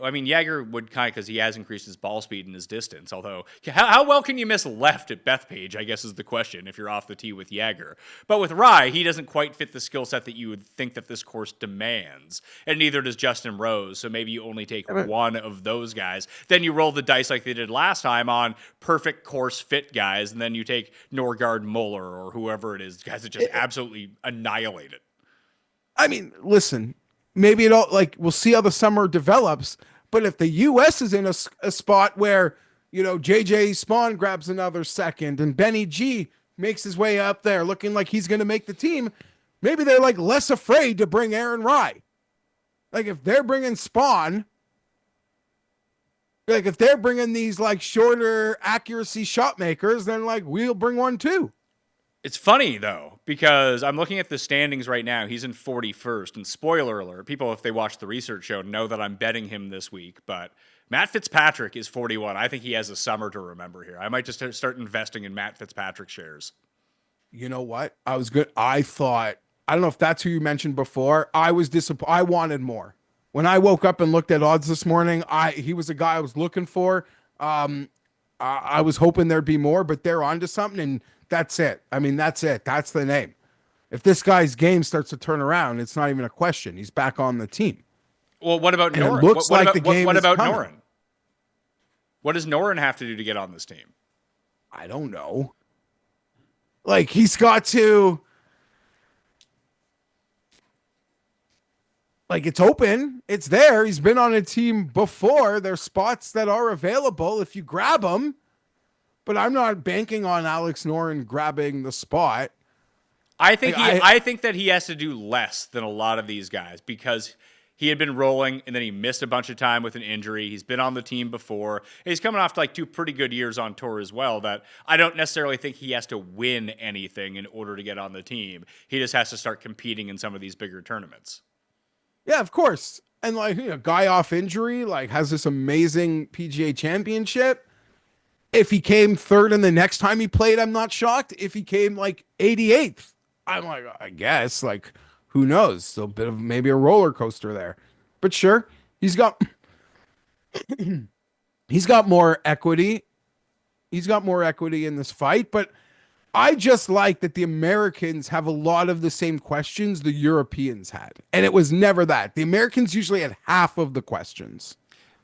I mean, Jaeger would kind of, because he has increased his ball speed and his distance. Although, how well can you miss left at Bethpage, I guess is the question if you're off the tee with Jaeger. But with Rye, he doesn't quite fit the skill set that you would think that this course demands. And neither does Justin Rose. So maybe you only take one of those guys. Then you roll the dice like they did last time on perfect course fit guys. And then you take Norgard Muller or whoever it is, guys that just absolutely annihilate it. I mean, listen. Maybe it all like we'll see how the summer develops. But if the U.S. is in a spot where JJ Spawn grabs another second and Benny G makes his way up there, looking like he's going to make the team, maybe they're like less afraid to bring Aaron Rye. Like if they're bringing Spawn, like if they're bringing these like shorter accuracy shot makers, then like we'll bring one too. It's funny, though, because I'm looking at the standings right now. He's in 41st. And spoiler alert, people, if they watch the research show, know that I'm betting him this week. But Matt Fitzpatrick is 41. I think he has a summer to remember here. I might just start investing in Matt Fitzpatrick shares. You know what? I was good. I don't know if that's who you mentioned before. I was disappointed. I wanted more. When I woke up and looked at odds this morning, he was a guy I was looking for. I was hoping there'd be more, but they're onto something, and that's it. I mean, that's it. That's the name. If this guy's game starts to turn around, it's not even a question. He's back on the team. Well, what about And Noren? it looks what like the game what is about coming. Noren? What does Noren have to do to get on this team? I don't know. Like, he's got to... Like, it's open. It's there. He's been on a team before. There's spots that are available if you grab them. But I'm not banking on Alex Noren grabbing the spot. I think I think that he has to do less than a lot of these guys because he had been rolling, and then he missed a bunch of time with an injury. He's been on the team before. And he's coming off like 2 pretty good years on tour as well, that I don't necessarily think he has to win anything in order to get on the team. He just has to start competing in some of these bigger tournaments. Yeah, of course. And like, guy off injury, like has this amazing PGA championship. If he came third in the next time he played, I'm not shocked. If he came like 88th, I'm like, I guess, like, who knows? Still a bit of maybe a roller coaster there. But sure, he's got he's got more equity. He's got more equity in this fight, but I just like that the Americans have a lot of the same questions the Europeans had. And it was never that. The Americans usually had half of the questions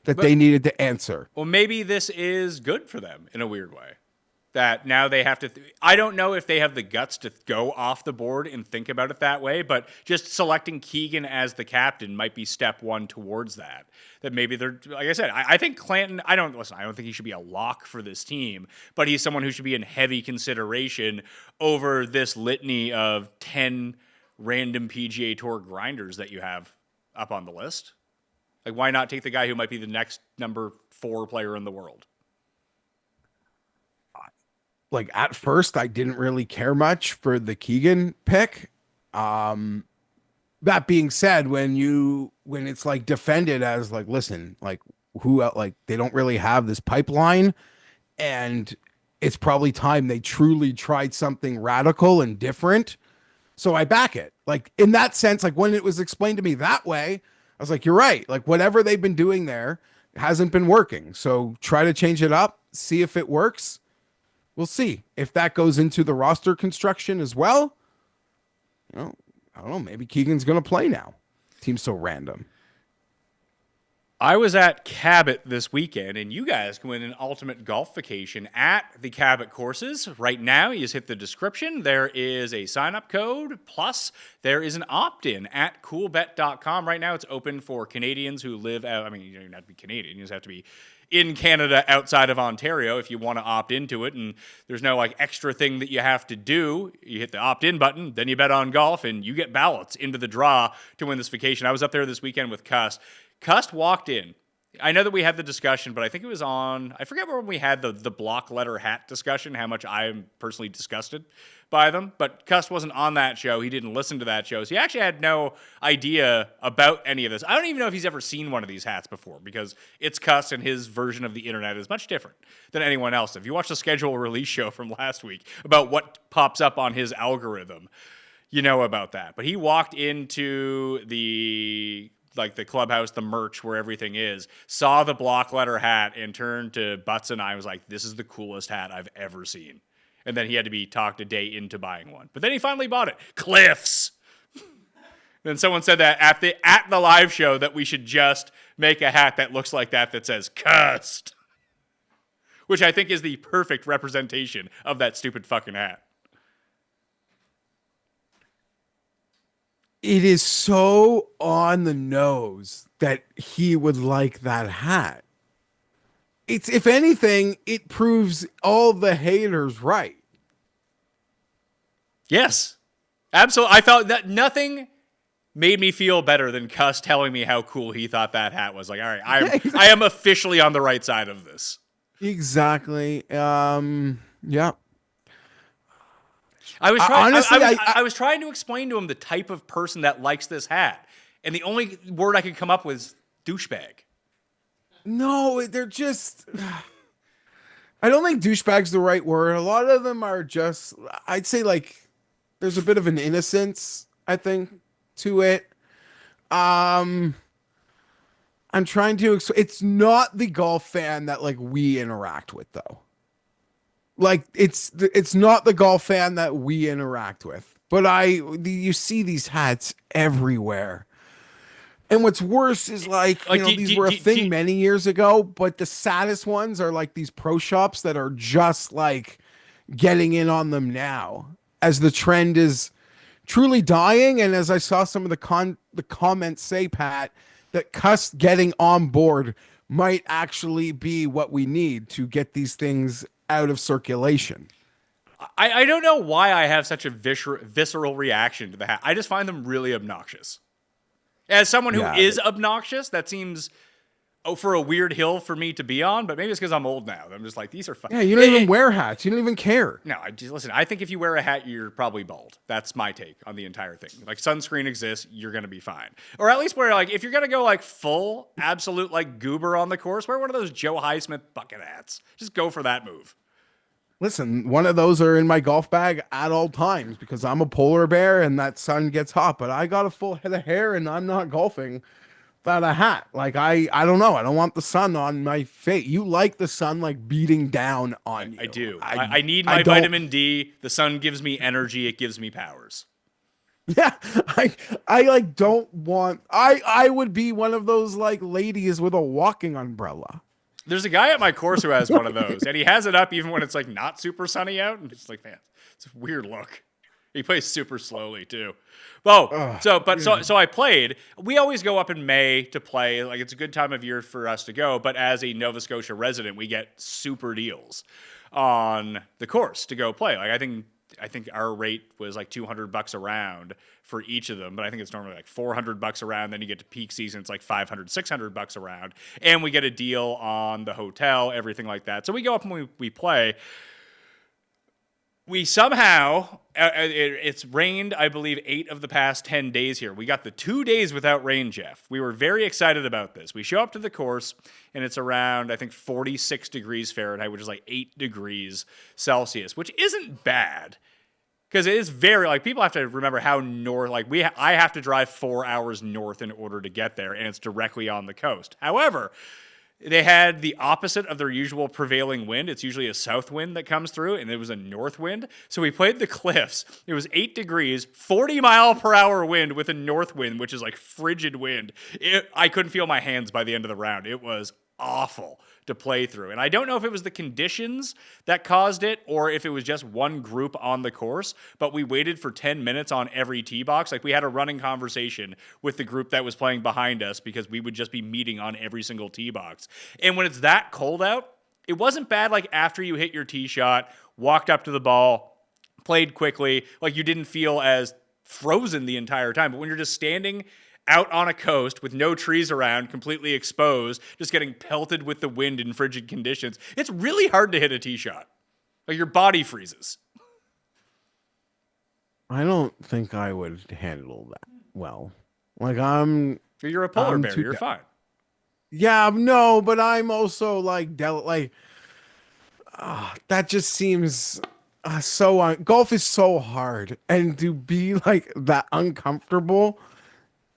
that they needed to answer. Well, maybe this is good for them in a weird way. That now they have to... I don't know if they have the guts to go off the board and think about it that way, but just selecting Keegan as the captain might be step one towards that. That maybe they're... Like I said, I think Clanton... I don't think he should be a lock for this team, but he's someone who should be in heavy consideration over this litany of 10 random PGA Tour grinders that you have up on the list. Like, why not take the guy who might be the next number 4 player in the world? Like, at first, I didn't really care much for the Keegan pick. That being said, when it's like defended as like, listen, like like they don't really have this pipeline, and it's probably time they truly tried something radical and different. So I back it. Like, in that sense, like when it was explained to me that way, I was like, you're right. Like, whatever they've been doing there hasn't been working. So try to change it up, see if it works. We'll see if that goes into the roster construction as well. I don't know. Maybe Keegan's going to play now. Team's so random. I was at Cabot this weekend, and you guys can win an ultimate golf vacation at the Cabot courses. Right now, you just hit the description. There is a sign-up code, plus there is an opt-in at coolbet.com. Right now, it's open for Canadians who live out. I mean, you don't even have to be Canadian. You just have to be in Canada outside of Ontario if you want to opt into it, and there's no like extra thing that you have to do. You hit the opt-in button, then you bet on golf, and you get ballots into the draw to win this vacation. I was up there this weekend with Cust. Cust walked in. I know that we had the discussion, but I think it was on, I forget when we had the block letter hat discussion, how much I am personally disgusted by them, but Cust wasn't on that show. He didn't listen to that show, so he actually had no idea about any of this. I don't even know if he's ever seen one of these hats before, because it's Cust, and his version of the internet is much different than anyone else. If you watch the schedule release show from last week about what pops up on his algorithm, you know about that. But he walked into the clubhouse, the merch where everything is, saw the block letter hat, and turned to Butts and I was like, this is the coolest hat I've ever seen. And then he had to be talked a day into buying one. But then he finally bought it. Cliffs. Then someone said that at the live show that we should just make a hat that looks like that says Cust. Which I think is the perfect representation of that stupid fucking hat. It is so on the nose that he would like that hat. It's, if anything, it proves all the haters right. Yes, absolutely. I felt that nothing made me feel better than Cust telling me how cool he thought that hat was. Like, all right, I am officially on the right side of this. Exactly. Yeah. I was trying. Honestly, I was trying to explain to him the type of person that likes this hat, and the only word I could come up with is douchebag. No, they're just. I don't think douchebag's the right word. A lot of them are just. I'd say like, there's a bit of an innocence, I think, to it. I'm trying to. It's not the golf fan that like we interact with, though. Like it's not the golf fan that we interact with, but you see these hats everywhere. And what's worse is like these were a thing many years ago, but the saddest ones are like these pro shops that are just like getting in on them now as the trend is truly dying. And as I saw some of the comments say, Pat, that Cust getting on board might actually be what we need to get these things out of circulation. I don't know why I have such a visceral reaction to the hat. I just find them really obnoxious. As someone who Yeah, is obnoxious, that seems for a weird hill for me to be on, but maybe it's because I'm old now. I'm just like, these are fun. Yeah, you don't even wear hats. You don't even care. No, listen, I think if you wear a hat, you're probably bald. That's my take on the entire thing. Like, sunscreen exists, you're going to be fine. Or at least wear, like, if you're going to go, like, full, absolute, like, goober on the course, wear one of those Joe Highsmith bucket hats. Just go for that move. Listen, one of those are in my golf bag at all times because I'm a polar bear and that sun gets hot, but I got a full head of hair and I'm not golfing without a hat. Like, I don't know. I don't want the sun on my face. You like the sun, like, beating down on you. I do. I need my vitamin D. The sun gives me energy. It gives me powers. Yeah, I like don't want. I would be one of those like ladies with a walking umbrella. There's a guy at my course who has one of those, and he has it up even when it's like not super sunny out, and it's like, man, it's a weird look. He plays super slowly too. Oh, so I played. We always go up in May to play. Like, it's a good time of year for us to go. But as a Nova Scotia resident, we get super deals on the course to go play. Like, I think our rate was like $200 a round for each of them, but I think it's normally like $400 a round. Then you get to peak season, it's like $500, $600 a round, and we get a deal on the hotel, everything like that. So we go up and we play. We somehow, it's rained, I believe, 8 of the past 10 days here. We got the 2 days without rain, Jeff. We were very excited about this. We show up to the course, and it's around, I think, 46 degrees Fahrenheit, which is like 8 degrees Celsius, which isn't bad. Because it is very, like, people have to remember how north, like, I have to drive 4 hours north in order to get there, and it's directly on the coast. However, they had the opposite of their usual prevailing wind. It's usually a south wind that comes through, and it was a north wind. So we played the cliffs. It was 8 degrees, 40-mile-per-hour wind with a north wind, which is like frigid wind. I couldn't feel my hands by the end of the round. It was awful to play through. And I don't know if it was the conditions that caused it or if it was just one group on the course, but we waited for 10 minutes on every tee box. Like, we had a running conversation with the group that was playing behind us because we would just be meeting on every single tee box. And when it's that cold out, it wasn't bad. Like, after you hit your tee shot, walked up to the ball, played quickly, like, you didn't feel as frozen the entire time. But when you're just standing out on a coast with no trees around, completely exposed, just getting pelted with the wind in frigid conditions, it's really hard to hit a tee shot. Like, your body freezes. I don't think I would handle that well. Like, You're a polar bear. You're fine. Yeah, no, but I'm also like that just seems golf is so hard, and to be like that uncomfortable,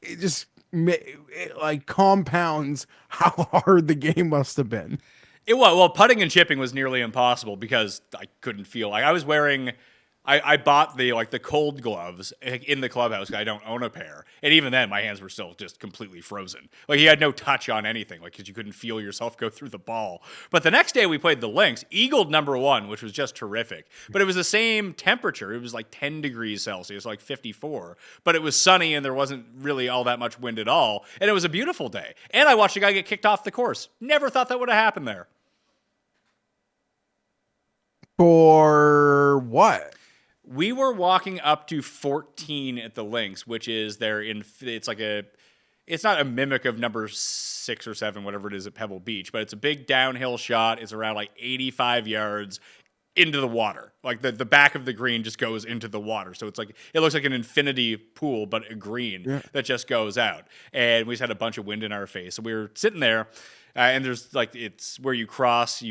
it just like compounds how hard the game must have been. Well, putting and chipping was nearly impossible because I couldn't feel. Like, I was wearing, I bought the cold gloves in the clubhouse. I don't own a pair, and even then, my hands were still just completely frozen. Like, you had no touch on anything, like, because you couldn't feel yourself go through the ball. But the next day we played the links, eagled number 1, which was just terrific. But it was the same temperature. It was like 10 degrees Celsius, like 54. But it was sunny and there wasn't really all that much wind at all, and it was a beautiful day. And I watched a guy get kicked off the course. Never thought that would have happened there. For what? We were walking up to 14 at the links, which is it's not a mimic of number 6 or 7, whatever it is at Pebble Beach, but it's a big downhill shot. It's around like 85 yards into the water. Like, the back of the green just goes into the water. So it's like, it looks like an infinity pool, but a green that just goes out. And we just had a bunch of wind in our face. So we were sitting there. And there's like, it's where you cross,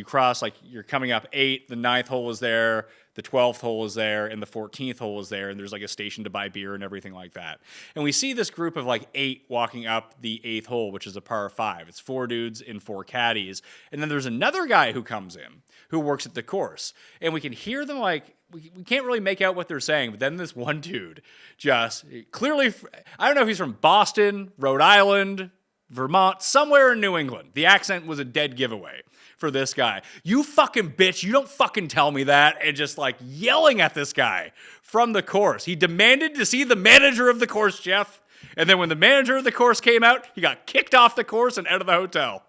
like, you're coming up 8, the 9th hole is there, the 12th hole is there, and the 14th hole is there, and there's like a station to buy beer and everything like that. And we see this group of like 8 walking up the 8th hole, which is a par 5. It's 4 dudes and 4 caddies. And then there's another guy who comes in who works at the course. And we can hear them, like, we can't really make out what they're saying, but then this one dude just clearly, I don't know if he's from Boston, Rhode Island, Vermont, somewhere in New England. The accent was a dead giveaway for this guy. You fucking bitch, you don't fucking tell me that. And just like yelling at this guy from the course. He demanded to see the manager of the course, Jeff. And then when the manager of the course came out, he got kicked off the course and out of the hotel.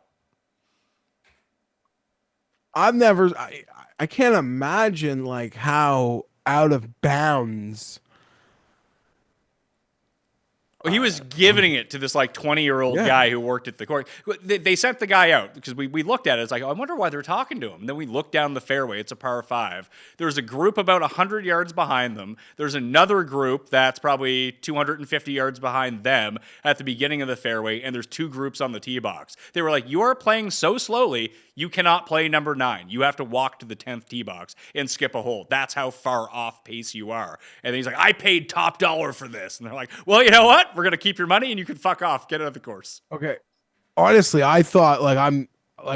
I can't imagine like how out of bounds Well, he was giving it to this like 20-year-old guy who worked at the course. They sent the guy out because we looked at it. It's like, I wonder why they're talking to him. And then we looked down the fairway. It's a par 5. There's a group about 100 yards behind them. There's another group that's probably 250 yards behind them at the beginning of the fairway. And there's 2 groups on the tee box. They were like, you are playing so slowly, you cannot play number 9. You have to walk to the 10th tee box and skip a hole. That's how far off pace you are. And then he's like, I paid top dollar for this. And they're like, well, you know what? We're going to keep your money and you can fuck off. Get out of the course. Okay. Honestly, I thought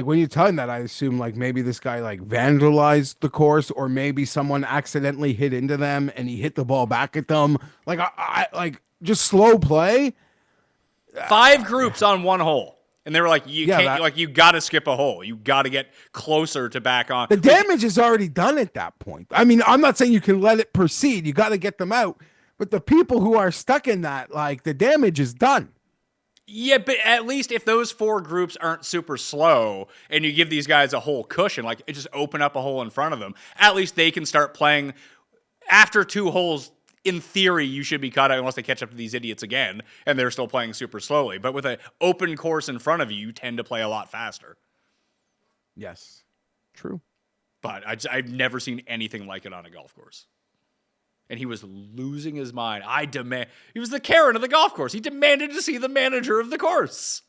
when you're telling that, I assume like maybe this guy like vandalized the course, or maybe someone accidentally hit into them and he hit the ball back at them. Like I like just slow play. 5 groups on one hole. And they were like, you got to skip a hole. You got to get closer to back on. The damage is already done at that point. I mean, I'm not saying you can let it proceed. You got to get them out. But the people who are stuck in that, like, the damage is done. Yeah, but at least if those 4 groups aren't super slow and you give these guys a whole cushion, like just open up a hole in front of them, at least they can start playing after 2 holes. In theory, you should be caught out unless they catch up to these idiots again and they're still playing super slowly. But with an open course in front of you, you tend to play a lot faster. Yes, true. But I've never seen anything like it on a golf course. And he was losing his mind. He was the Karen of the golf course. He demanded to see the manager of the course.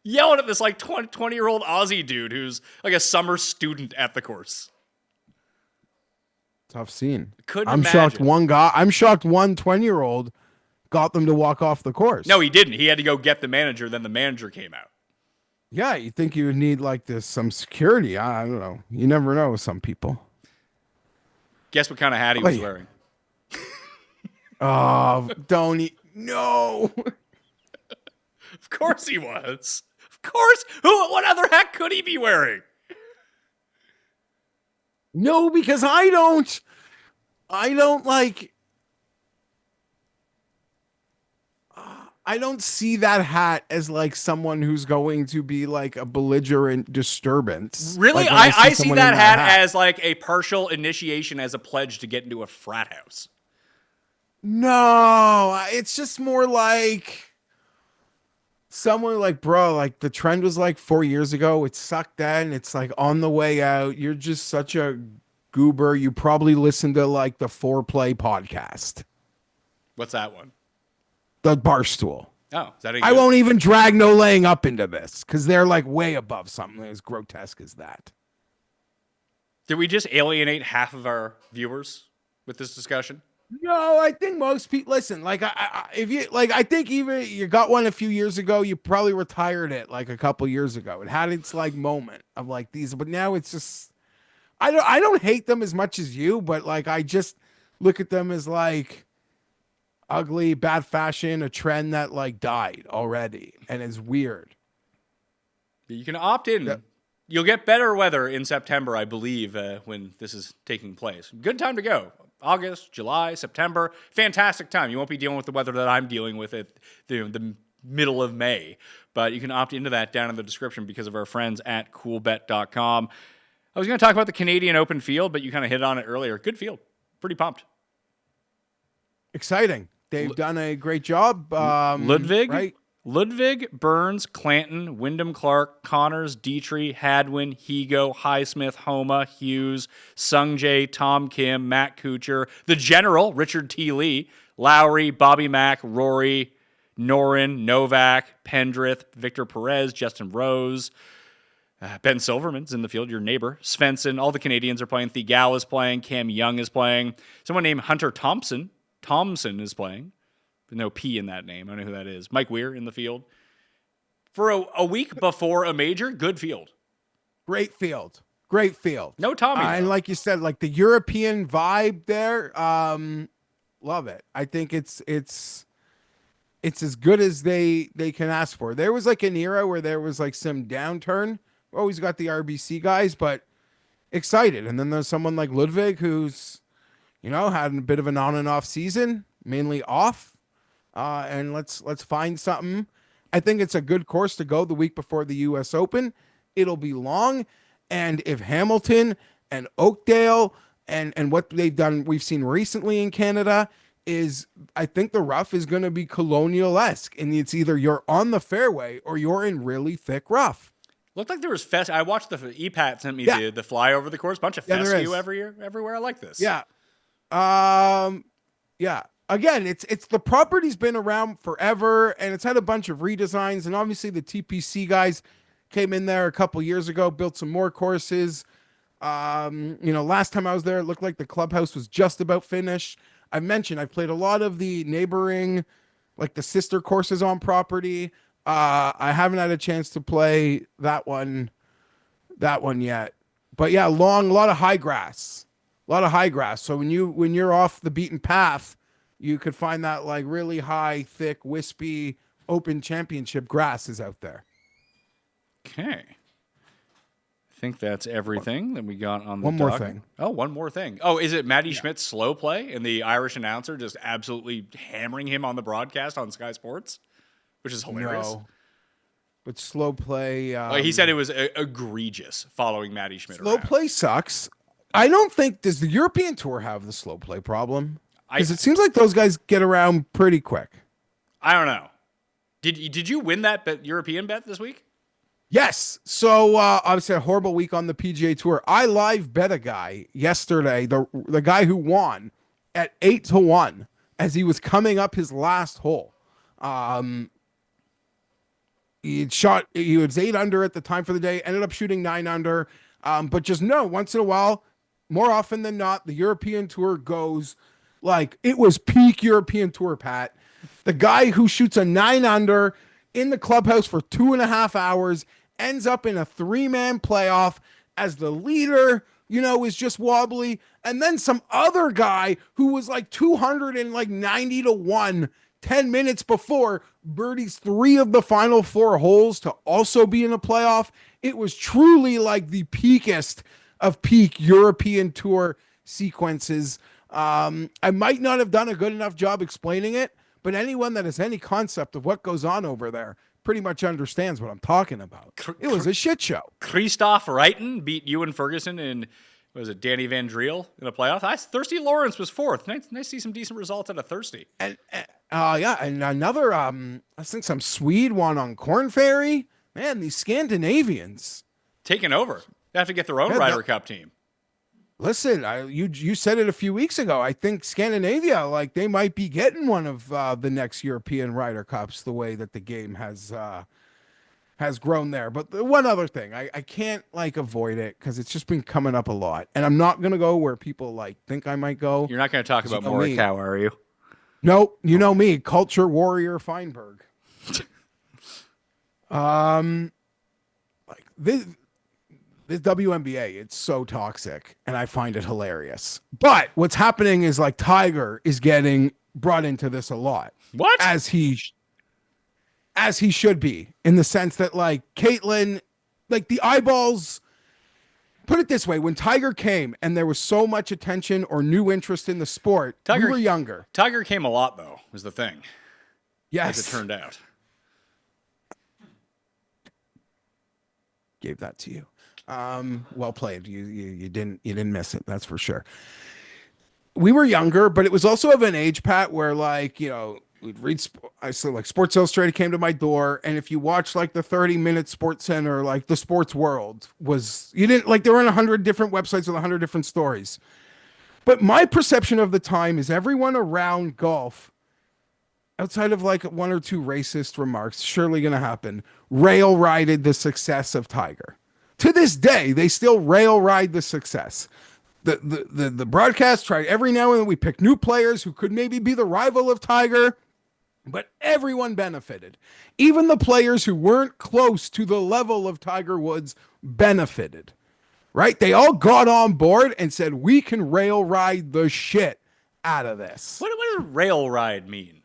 Yelling at this like 20-year-old Aussie dude who's like a summer student at the course. Tough scene. I'm shocked one 20-year-old got them to walk off the course. No, he didn't. He had to go get the manager. Then the manager came out. Yeah, you think you would need like some security. I don't know. You never know with some people. Guess what kind of hat he was wearing? Oh, no. Of course he was. Of course. What other hat could he be wearing? No, because I don't see that hat as like someone who's going to be like a belligerent disturbance. Really? Like, I see that hat as like a partial initiation as a pledge to get into a frat house. No, it's just more like someone like, bro, like the trend was like 4 years ago. It sucked then. It's like on the way out. You're just such a goober. You probably listen to like the Foreplay podcast. What's that one? The Barstool. Oh, is that I won't even drag No Laying Up into this because they're like way above something as grotesque as that. Did we just alienate half of our viewers with this discussion? No, I think most people listen. Like, if you like, I think even you got one a few years ago. You probably retired it like a couple years ago. It had its like moment of like these, but now it's just. I don't hate them as much as you, but like I just look at them as like ugly, bad fashion, a trend that like died already and is weird. You can opt in. Yep. You'll get better weather in September, I believe, when this is taking place. Good time to go. August, July, September, fantastic time. You won't be dealing with the weather that I'm dealing with at the middle of May, but you can opt into that down in the description because of our friends at coolbet.com. I was going to talk about the Canadian Open field, but you kind of hit on it earlier. Good field. Pretty pumped. Exciting. They've done a great job. Ludwig, right? Ludwig, Burns, Clanton, Wyndham Clark, Connors, Dietrich, Hadwin, Higo, Highsmith, Homa, Hughes, Sungjae, Tom Kim, Matt Kuchar, the General, Richard T. Lee, Lowry, Bobby Mack, Rory, Norin, Novak, Pendrith, Victor Perez, Justin Rose, Ben Silverman's in the field, your neighbor, Svensson, all the Canadians are playing. Thegal is playing, Cam Young is playing. Someone named Hunter Thompson is playing. No P in that name. I don't know who that is. Mike Weir in the field. For a week before a major, good field. Great field. Great field. No Tommy. And like you said, like the European vibe there, love it. I think it's as good as they can ask for. There was like an era where there was like some downturn. Always got the RBC guys, but excited. And then there's someone like Ludwig who's, had a bit of an on and off season, mainly off. And let's find something. I think it's a good course to go the week before the U.S. Open. It'll be long. And if Hamilton and Oakdale and what they've done, we've seen recently in Canada, is I think the rough is going to be Colonial-esque, and it's either you're on the fairway or you're in really thick rough. Looked like there was I watched the EPAT sent me Yeah. the fly over the course. Bunch of Yeah, there fescue is. everywhere. I like this. Yeah. Yeah. Again, it's the property's been around forever, and it's had a bunch of redesigns, and obviously the TPC guys came in there a couple years ago, built some more courses. Last time I was there, it looked like the clubhouse was just about finished. I mentioned I've played a lot of the neighboring, like the sister courses on property. I haven't had a chance to play that one yet. But yeah, a lot of high grass. So when you're off the beaten path, you could find that like really high, thick, wispy, open championship grass is out there. Okay. I think that's everything that we got on the One more docket. thing. Oh, one more thing. Oh, is it Matty Schmidt's slow play and the Irish announcer just absolutely hammering him on the broadcast on Sky Sports, which is hilarious. No. But slow play. He said it was egregious following Matty Schmidt Slow around. play sucks. I don't think, does the European Tour have the slow play problem? Because it seems like those guys get around pretty quick. I don't know. Did you win that European bet this week? Yes. So obviously a horrible week on the PGA Tour. I live bet a guy yesterday, the guy who won at 8-1 as he was coming up his last hole. He was 8 under at the time for the day, ended up shooting 9 under. But just know, once in a while, more often than not, the European Tour goes like it was peak European Tour, Pat. The guy who shoots a 9 under in the clubhouse for 2.5 hours ends up in a 3-man playoff as the leader, is just wobbly. And then some other guy who was like 290-1 10 minutes before birdies 3 of the final 4 holes to also be in a playoff. It was truly like the peakest of peak European Tour sequences. I might not have done a good enough job explaining it, but anyone that has any concept of what goes on over there pretty much understands what I'm talking about. It was a shit show. Christoph Reiten beat Ewan Ferguson and was it Danny Van Driel in a playoff? Thirsty Lawrence was 4th. Nice to see some decent results out of Thirsty. And another I think some Swede won on Corn Ferry. Man, these Scandinavians taking over. They have to get their own Ryder Cup team. Listen, you said it a few weeks ago. I think Scandinavia, like they might be getting one of the next European Ryder Cups. The way that the game has grown there. But one other thing, I can't like avoid it because it's just been coming up a lot, and I'm not gonna go where people like think I might go. You're not going to talk about Morikawa, are you? Nope, you know me, culture warrior Fienberg. Like this WNBA, it's so toxic, and I find it hilarious. But what's happening is like Tiger is getting brought into this a lot. What? As he should be, in the sense that like Caitlyn, like the eyeballs. Put it this way: when Tiger came, and there was so much attention or new interest in the sport, we were younger. Tiger came a lot, though, was the thing. Yes, as it turned out. Gave that to you. Well played. You didn't miss it. That's for sure. We were younger, but it was also of an age, Pat, where like, we'd read, I saw like Sports Illustrated came to my door. And if you watch like the 30-minute Sports Center, like the sports world you didn't like, there were 100 different websites with 100 different stories. But my perception of the time is everyone around golf, outside of like 1 or 2 racist remarks, surely going to happen, rail rided the success of Tiger. To this day, they still rail ride the success. The broadcast tried every now and then. We pick new players who could maybe be the rival of Tiger, but everyone benefited. Even the players who weren't close to the level of Tiger Woods benefited, right? They all got on board and said, we can rail ride the shit out of this. What does rail ride mean?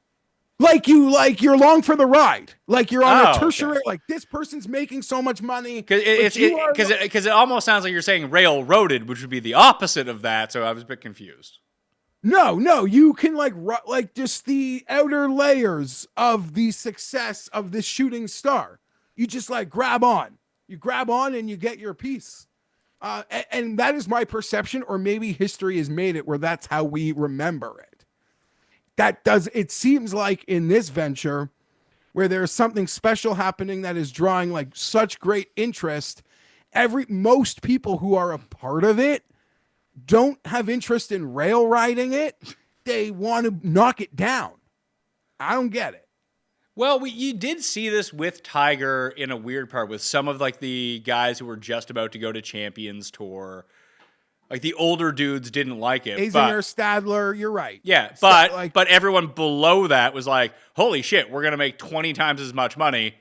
Like you're along for the ride. Like you're on a tertiary. Okay. Like this person's making so much money. Because it almost sounds like you're saying railroaded, which would be the opposite of that. So I was a bit confused. No, you can like just the outer layers of the success of this shooting star. You just like grab on. You grab on and you get your piece. And that is my perception, or maybe history has made it where that's how we remember it. it seems like in this venture where there's something special happening that is drawing like such great interest, most people who are a part of it don't have interest in rail riding it. They want to knock it down. I don't get it. Well, you did see this with Tiger in a weird part with some of like the guys who were just about to go to Champions Tour. Like the older dudes didn't like it. Azinger, Stadler, you're right. Yeah, but everyone below that was like, holy shit, we're going to make 20 times as much money.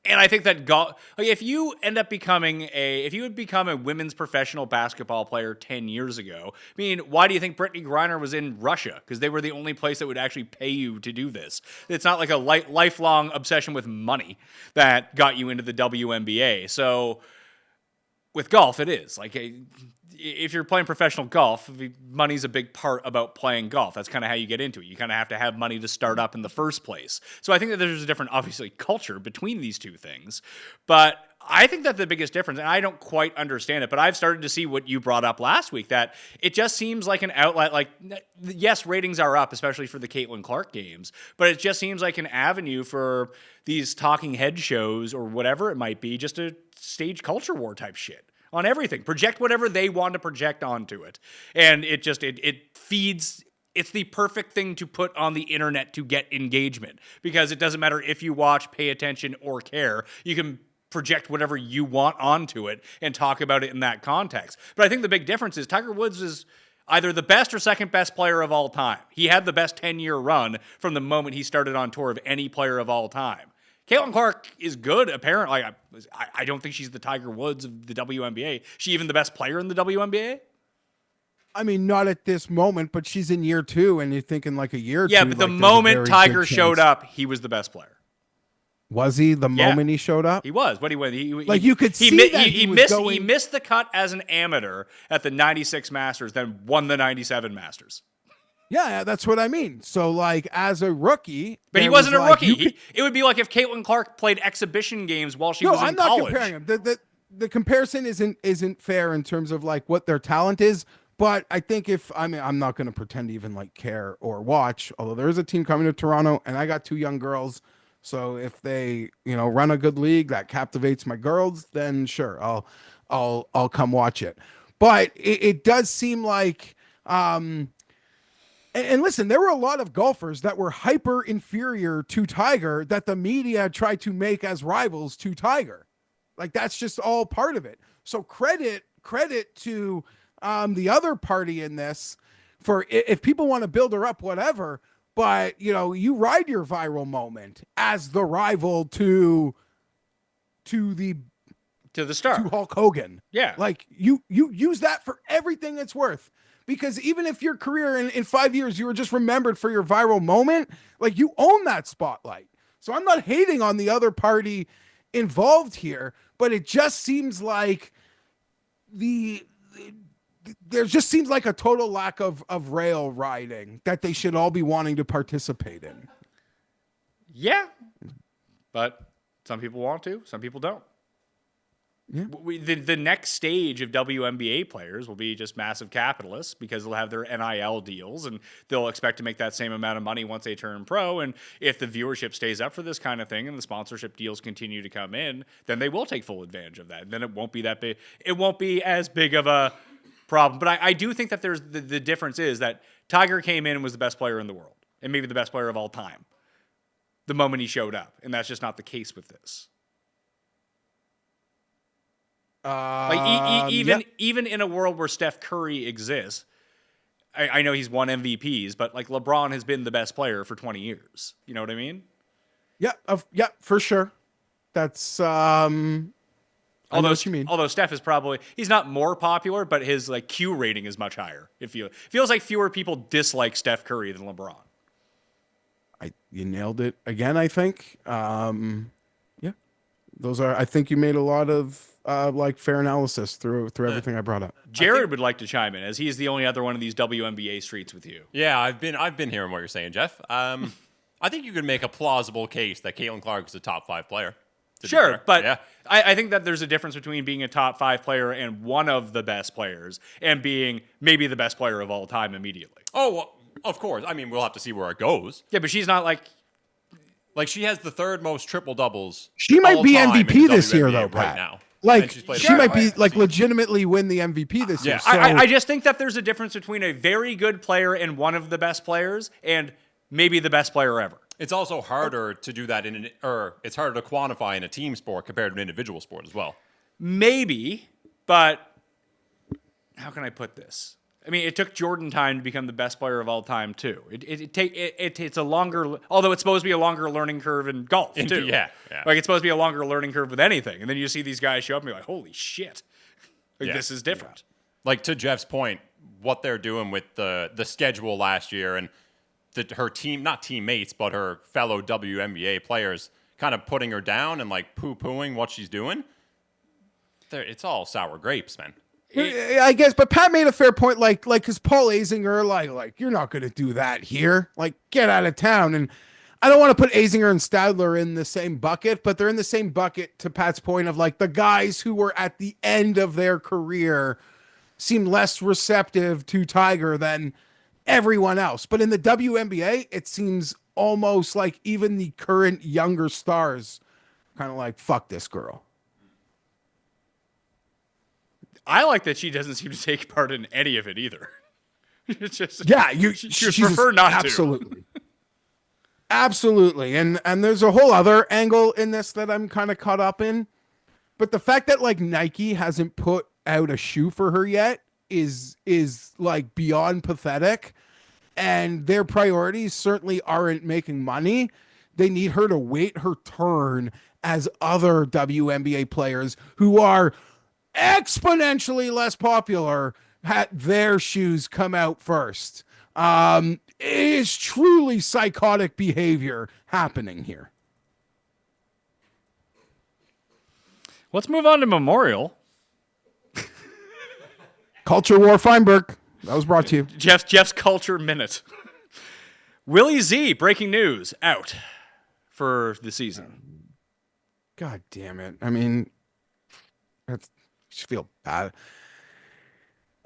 And I think that golf, like if you end up if you had become a women's professional basketball player 10 years ago, I mean, why do you think Brittany Griner was in Russia? Because they were the only place that would actually pay you to do this. It's not like a lifelong obsession with money that got you into the WNBA. So with golf, it is. Like, if you're playing professional golf, money's a big part about playing golf. That's kind of how you get into it. You kind of have to have money to start up in the first place. So I think that there's a different, obviously, culture between these two things. But I think that the biggest difference, and I don't quite understand it, but I've started to see what you brought up last week, that it just seems like an outlet. Like, yes, ratings are up, especially for the Caitlin Clark games, but it just seems like an avenue for these talking head shows or whatever it might be, just to stage culture war type shit on everything. Project whatever they want to project onto it. And it feeds. It's the perfect thing to put on the internet to get engagement, because it doesn't matter if you watch, pay attention, or care. You can project whatever you want onto it and talk about it in that context. But I think the big difference is Tiger Woods is either the best or second best player of all time. He had the best 10-year run from the moment he started on tour of any player of all time. Caitlin Clark is good, apparently. I don't think she's the Tiger Woods of the WNBA. Is she even the best player in the WNBA? I mean, not at this moment, but she's in year 2, and you're thinking like a year or two. Yeah, but the moment Tiger showed up, he was the best player. Was he the moment he showed up? He was. What he went, you could see that he missed the cut as an amateur at the 96 Masters, then won the 97 Masters. Yeah, that's what I mean. So, like, as a rookie... But he wasn't a rookie. It would be like if Caitlin Clark played exhibition games while she was in college. No, I'm not comparing them. The comparison isn't fair in terms of, like, what their talent is. But I think I'm not going to pretend to even, like, care or watch. Although there is a team coming to Toronto, and I got 2 young girls. So if they, run a good league that captivates my girls, then sure, I'll come watch it. But it does seem like... And listen, there were a lot of golfers that were hyper inferior to Tiger that the media tried to make as rivals to Tiger. Like, that's just all part of it. So credit to the other party in this for, if people want to build her up, whatever, but you ride your viral moment as the rival to the star, to Hulk Hogan. Yeah. Like you use that for everything it's worth. Because even if your career in 5 years, you were just remembered for your viral moment, like, you own that spotlight. So I'm not hating on the other party involved here, but it just seems like there just seems like a total lack of rail riding that they should all be wanting to participate in. Yeah, but some people want to, some people don't. Yeah. The next stage of WNBA players will be just massive capitalists, because they'll have their NIL deals and they'll expect to make that same amount of money once they turn pro. And if the viewership stays up for this kind of thing and the sponsorship deals continue to come in, then they will take full advantage of that. Then it won't be that big. It won't be as big of a problem. But I do think that there's the difference is that Tiger came in and was the best player in the world, and maybe the best player of all time the moment he showed up. And that's just not the case with this. Even in a world where Steph Curry exists, I know he's won MVPs, but like LeBron has been the best player for 20 years. You know what I mean? Yeah, for sure. That's I know what you mean. Although Steph is he's not more popular, but his like Q rating is much higher. It feels like fewer people dislike Steph Curry than LeBron. You nailed it again, I think. I think you made a lot of fair analysis through everything I brought up. Jared would like to chime in, as he's the only other one of these WNBA streets with you. Yeah, I've been hearing what you're saying, Geoff. I think you could make a plausible case that Caitlin Clark is a top 5 player. Sure, but yeah. I think that there's a difference between being a top 5 player and one of the best players and being maybe the best player of all time immediately. Oh, well, Of course. I mean, we'll have to see where it goes. Yeah, but she's not like She has the third most triple doubles. She might be MVP MVP this year, though, right Pat. now. Like, And she's played she a might be, lot. like, legitimately win the MVP this year. Yeah, So, I just think that there's a difference between a very good player and one of the best players and maybe the best player ever. It's also harder to do that it's harder to quantify in a team sport compared to an individual sport as well. Maybe, but how can I put this? I mean, it took Jordan time to become the best player of all time too. It's a longer, although it's supposed to be a longer learning curve in golf too. Yeah. Like it's supposed to be a longer learning curve with anything, and then you see these guys show up and be like, "Holy shit, Yeah. this is different." Like to Jeff's point, what they're doing with the schedule last year and her team, not teammates, but her fellow WNBA players, kind of putting her down and like poo-pooing what she's doing. It's all sour grapes, man. I guess, but Pat made a fair point, like, because Paul Azinger, like, you're not going to do that here. Like, get out of town. And I don't want to put Azinger and Stadler in the same bucket, but they're in the same bucket, to Pat's point, of like the guys who were at the end of their career seem less receptive to Tiger than everyone else. But in the WNBA, it seems almost like even the current younger stars kind of like, fuck this girl. I like that she doesn't seem to take part in any of it either. It's just she would she's prefer not absolutely. Absolutely. And there's a whole other angle in this that I'm kind of caught up in. But the fact that like Nike hasn't put out a shoe for her yet is like beyond pathetic. And their priorities certainly aren't making money. They need her to wait her turn as other WNBA players who are exponentially less popular had their shoes come out first. It is truly psychotic behavior happening here. Let's move on to Memorial. Culture War Fienberg. That was brought to you. Jeff's Culture Minute. Willie Z, breaking news, out for the season. God damn it. I mean, I just feel bad.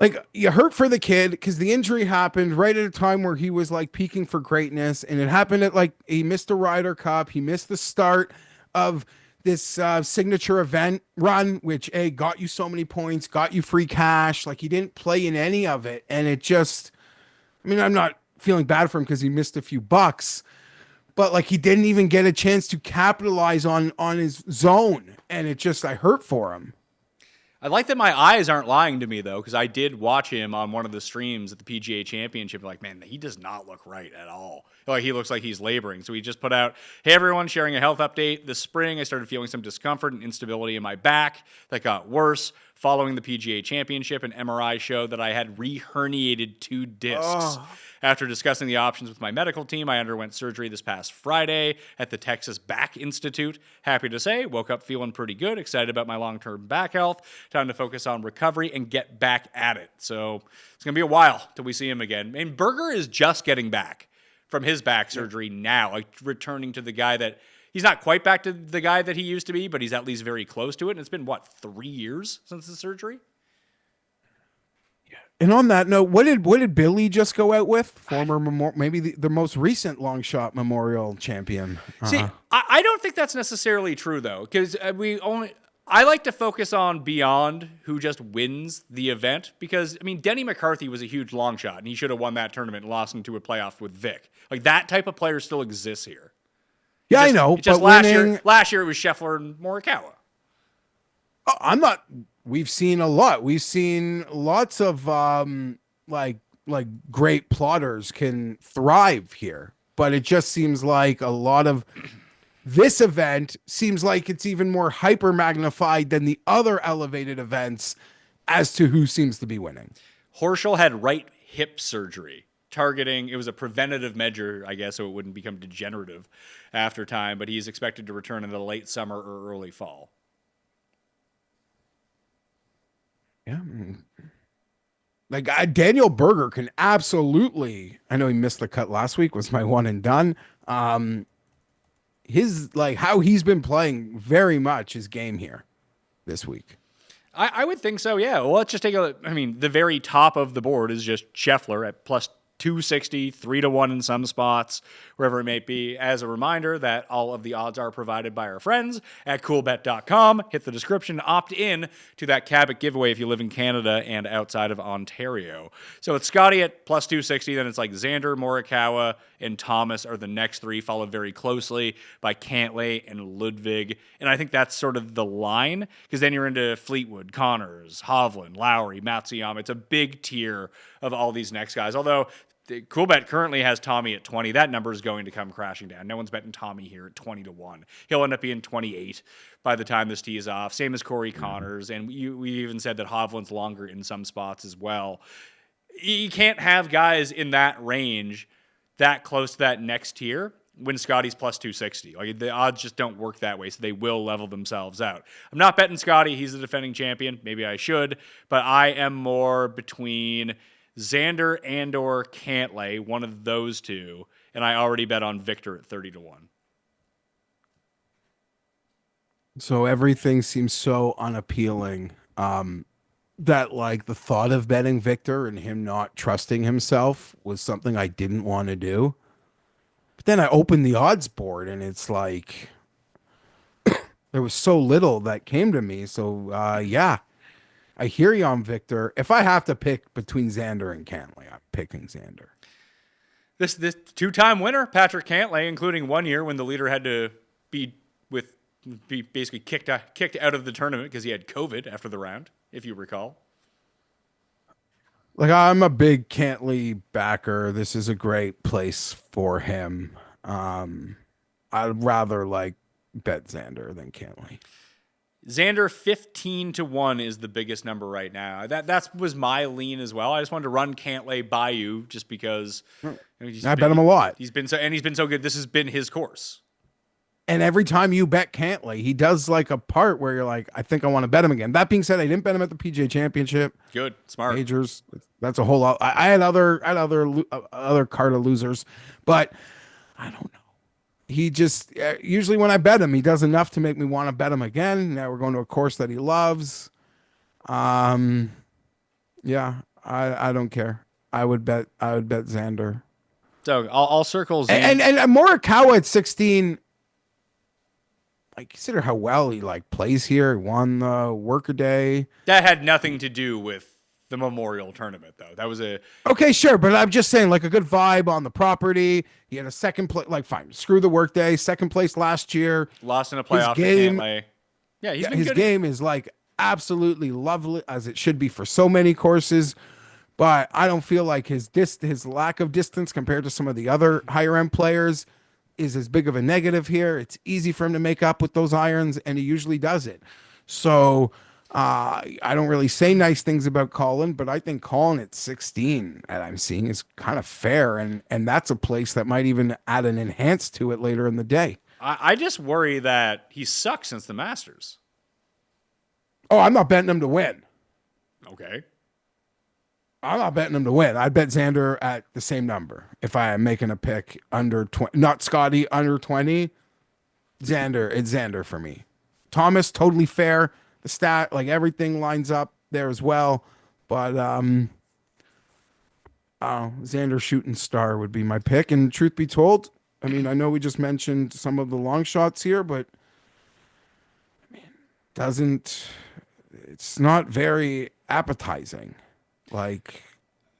Like, you hurt for the kid because the injury happened right at a time where he was like peaking for greatness. And it happened at like, he missed the Ryder Cup. He missed the start of this signature event run, which got you so many points, got you free cash. Like, he didn't play in any of it. And it just, I mean, I'm not feeling bad for him because he missed a few bucks, but like he didn't even get a chance to capitalize on his zone. And it just, I hurt for him. I like that my eyes aren't lying to me, though, because I did watch him on one of the streams at the PGA Championship. Like, man, he does not look right at all. Like, he looks like he's laboring. So he just put out, hey, everyone, sharing a health update. This spring, I started feeling some discomfort and instability in my back that got worse. Following the PGA Championship, an MRI showed that I had re-herniated 2 discs. After discussing the options with my medical team, I underwent surgery this past Friday at the Texas Back Institute. Happy to say, woke up feeling pretty good, excited about my long-term back health. Time to focus on recovery and get back at it. So it's going to be a while till we see him again. And Berger is just getting back from his back surgery now, like returning to the guy that, he's not quite back to the guy that he used to be, but he's at least very close to it. And it's been, 3 years since the surgery? And on that note, what did Billy just go out with? Former maybe the most recent long shot Memorial champion. See, I don't think that's necessarily true though, because I like to focus on beyond who just wins the event, because I mean Denny McCarthy was a huge long shot and he should have won that tournament and lost into a playoff with Vic. Like that type of player still exists here. Yeah, I know. Just but last year it was Scheffler and Morikawa. I'm not. We've seen a lot. We've seen lots of like great plotters can thrive here, but it just seems like a lot of this event seems like it's even more hyper magnified than the other elevated events as to who seems to be winning. Horschel had right hip surgery. Targeting, it was a preventative measure, I guess, so it wouldn't become degenerative after time, but he's expected to return in the late summer or early fall. Yeah. Like Daniel Berger can absolutely, I know he missed the cut last week, was my one and done. His, like, how he's been playing very much his game here this week. I would think so, yeah. Well, let's just take the very top of the board is just Scheffler at plus 260, 3-1 in some spots, wherever it may be. As a reminder that all of the odds are provided by our friends at coolbet.com. Hit the description, opt in to that Cabot giveaway if you live in Canada and outside of Ontario. So it's Scotty at plus 260, then it's like Xander, Morikawa, and Thomas are the next three, followed very closely by Cantlay and Ludwig. And I think that's sort of the line, because then you're into Fleetwood, Connors, Hovland, Lowry, Matsuyama. It's a big tier of all these next guys, although Coolbet currently has Tommy at 20. That number is going to come crashing down. No one's betting Tommy here at 20-1. He'll end up being 28 by the time this tees off. Same as Corey Connors. And we even said that Hovland's longer in some spots as well. You can't have guys in that range that close to that next tier when Scotty's plus 260. Like, the odds just don't work that way, so they will level themselves out. I'm not betting Scotty. He's the defending champion. Maybe I should. But I am more between Xander and or Cantlay, one of those two, and I already bet on Victor at 30-1. So everything seems so unappealing that like the thought of betting Victor and him not trusting himself was something I didn't want to do. But then I opened the odds board and it's like there was so little that came to me. So yeah. I hear you on Victor. If I have to pick between Xander and Cantlay, I'm picking Xander. This two-time winner, Patrick Cantlay, including 1 year when the leader had to be basically kicked out of the tournament because he had COVID after the round, if you recall. Like, I'm a big Cantlay backer. This is a great place for him. I'd rather like bet Xander than Cantlay. Xander 15-1 is the biggest number right now. That was my lean as well. I just wanted to run Cantlay by you just because I bet him a lot. He's been so good. This has been his course. And every time you bet Cantlay, he does like a part where you're like, I think I want to bet him again. That being said, I didn't bet him at the PGA Championship. Good, smart. Majors. That's a whole lot. I had other card of losers, but I don't know. He just usually when I bet him, he does enough to make me want to bet him again. Now we're going to a course that he loves. Yeah, I don't care. I would bet Xander. So I'll circle Xander. And Morikawa at 16. Like, consider how well he like plays here. He won the Workaday. That had nothing to do with the Memorial Tournament, though. That was okay, sure, but I'm just saying, like, a good vibe on the property. He had a second place. Like, fine, screw the Workday. Second place last year. Lost in a playoff. Yeah, his game is like absolutely lovely, as it should be for so many courses. But I don't feel like his lack of distance compared to some of the other higher end players is as big of a negative here. It's easy for him to make up with those irons, and he usually does it. So I don't really say nice things about Colin, but I think Colin at 16 that I'm seeing is kind of fair, and that's a place that might even add an enhance to it later in the day. I just worry that he sucks since the Masters. Oh, I'm not betting him to win. Okay. I'm not betting him to win. I'd bet Xander at the same number if I am making a pick under 20. Not Scotty, under 20. Xander, it's Xander for me. Thomas, totally fair. The stat, like everything lines up there as well. But Xander shooting star would be my pick. And truth be told, I mean, I know we just mentioned some of the long shots here, but I mean, it's not very appetizing, like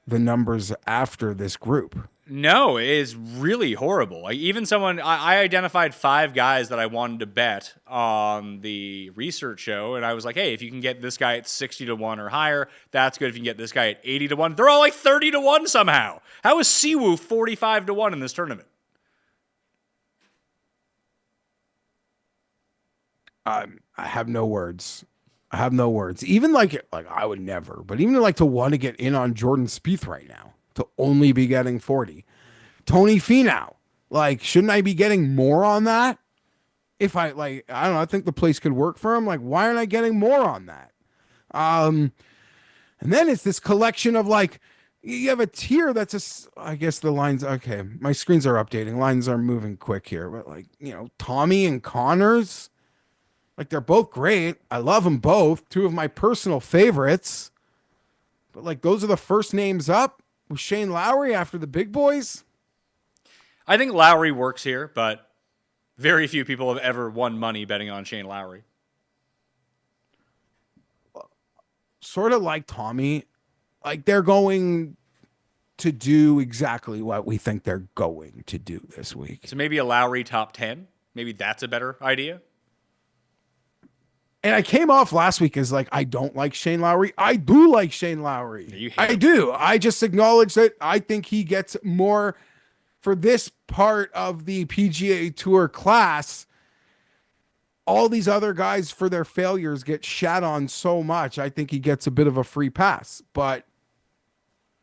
the numbers after this group. No, it is really horrible. Like, even I identified 5 guys that I wanted to bet on the research show, and I was like, hey, if you can get this guy at 60-1 or higher, that's good. If you can get this guy at 80-1, they're all like 30-1 somehow. How is Siwoo 45-1 in this tournament? I have no words. Even like I would never, but even to want to get in on Jordan Spieth right now to only be getting 40. Tony Finau, like, shouldn't I be getting more on that? If I don't know, I think the place could work for him. Like, why aren't I getting more on that? And then it's this collection of like, you have a tier that's I guess the lines, okay, my screens are updating. Lines are moving quick here, but like, Tommy and Connors, like, they're both great. I love them both. 2 of my personal favorites. But like, those are the first names up. with Shane Lowry after the big boys? I think Lowry works here, but very few people have ever won money betting on Shane Lowry. Sort of like Tommy, like they're going to do exactly what we think they're going to do this week. So maybe a Lowry top 10. Maybe that's a better idea. And I came off last week as like, I don't like Shane Lowry. I do like Shane Lowry. You hate I him. do. I just acknowledge that I think he gets more for this part of the PGA Tour class. All these other guys for their failures get shat on so much. I think he gets a bit of a free pass, but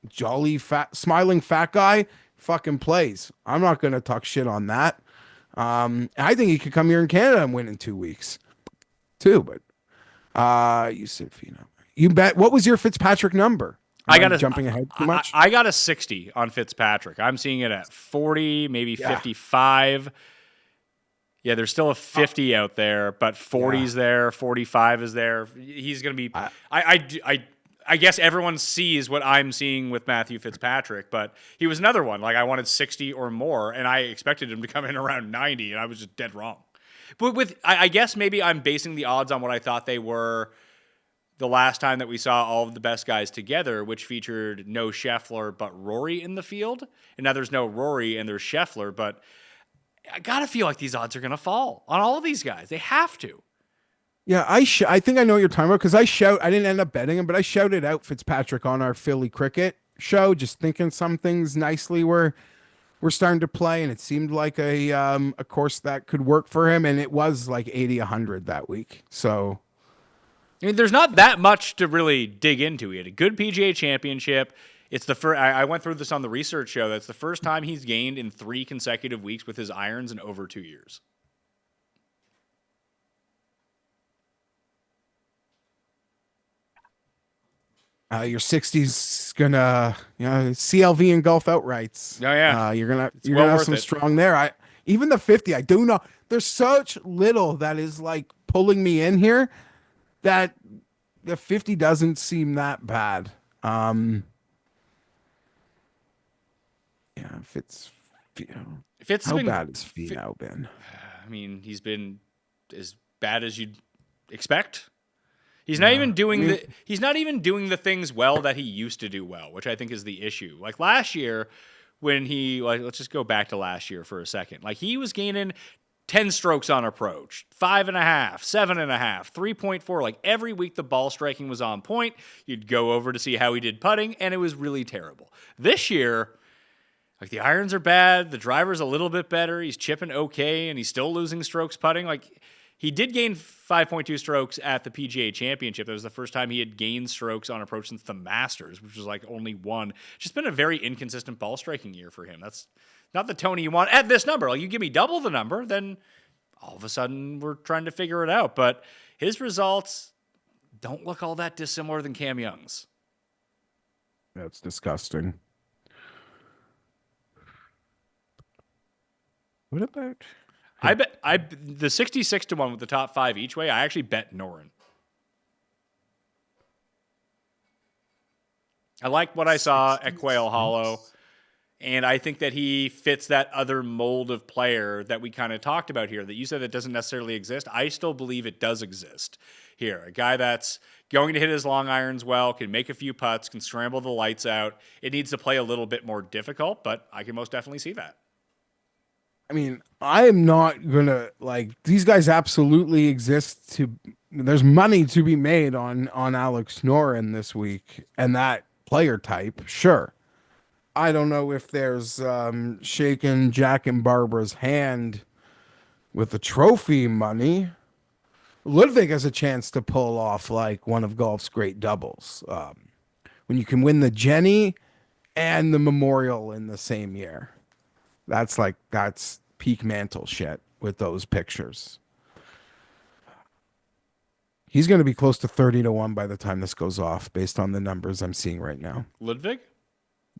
jolly fat, smiling fat guy fucking plays. I'm not going to talk shit on that. I think he could come here in Canada and win in 2 weeks too, but you said Fino. You bet. What was your Fitzpatrick number? I got jumping ahead too much. I got a 60 on Fitzpatrick. I'm seeing it at 40, maybe 55. Yeah, there's still a 50 out there, but 40's there, 45 is there. He's going to be. I guess everyone sees what I'm seeing with Matthew Fitzpatrick, but he was another one. Like I wanted 60 or more, and I expected him to come in around 90, and I was just dead wrong. But I guess maybe I'm basing the odds on what I thought they were the last time that we saw all of the best guys together, which featured no Scheffler but Rory in the field. And now there's no Rory and there's Scheffler, but I gotta feel like these odds are gonna fall on all of these guys. They have to. Yeah, I think I know what you're talking about because I didn't end up betting him, but I shouted out Fitzpatrick on our Philly cricket show, just thinking some things nicely were starting to play, and it seemed like a course that could work for him, and it was like 80-100 that week. So, I mean, there's not that much to really dig into. He had a good PGA Championship. It's the first. I went through this on the research show. That's the first time he's gained in 3 consecutive weeks with his irons in over 2 years. Your 60's gonna, CLV and golf outrights. Oh yeah, you're gonna well have worth some it. strong there. Even the 50, I do know there's such little that is like pulling me in here that the 50 doesn't seem that bad. Fitz how bad has Finau been? I mean, he's been as bad as you'd expect. He's not even doing the things well that he used to do well, which I think is the issue. Like last year, when let's just go back to last year for a second. Like he was gaining 10 strokes on approach, 5.5, 7.5, 3.4. Like every week the ball striking was on point. You'd go over to see how he did putting, and it was really terrible. This year, like the irons are bad, the driver's a little bit better, he's chipping okay, and he's still losing strokes putting. Like he did gain 5.2 strokes at the PGA Championship. That was the first time he had gained strokes on approach since the Masters, which was like only one. Just been a very inconsistent ball striking year for him. That's not the Tony you want at this number. Like you give me double the number, then all of a sudden we're trying to figure it out. But his results don't look all that dissimilar than Cam Young's. That's disgusting. What about? I bet the 66-1 with the top 5 each way. I actually bet Noren. I like what I saw at Quail Hollow, and I think that he fits that other mold of player that we kind of talked about here. That you said that doesn't necessarily exist. I still believe it does exist here. A guy that's going to hit his long irons well, can make a few putts, can scramble the lights out. It needs to play a little bit more difficult, but I can most definitely see that. I mean, I am not gonna these guys absolutely exist there's money to be made on Alex Noren this week and that player type. Sure. I don't know if there's shaking Jack and Barbara's hand with the trophy money. Ludwig has a chance to pull off like one of golf's great doubles. When you can win the Jenny and the Memorial in the same year. That's peak Mantle shit with those pictures. He's going to be close to 30-1 by the time this goes off, based on the numbers I'm seeing right now. Ludwig?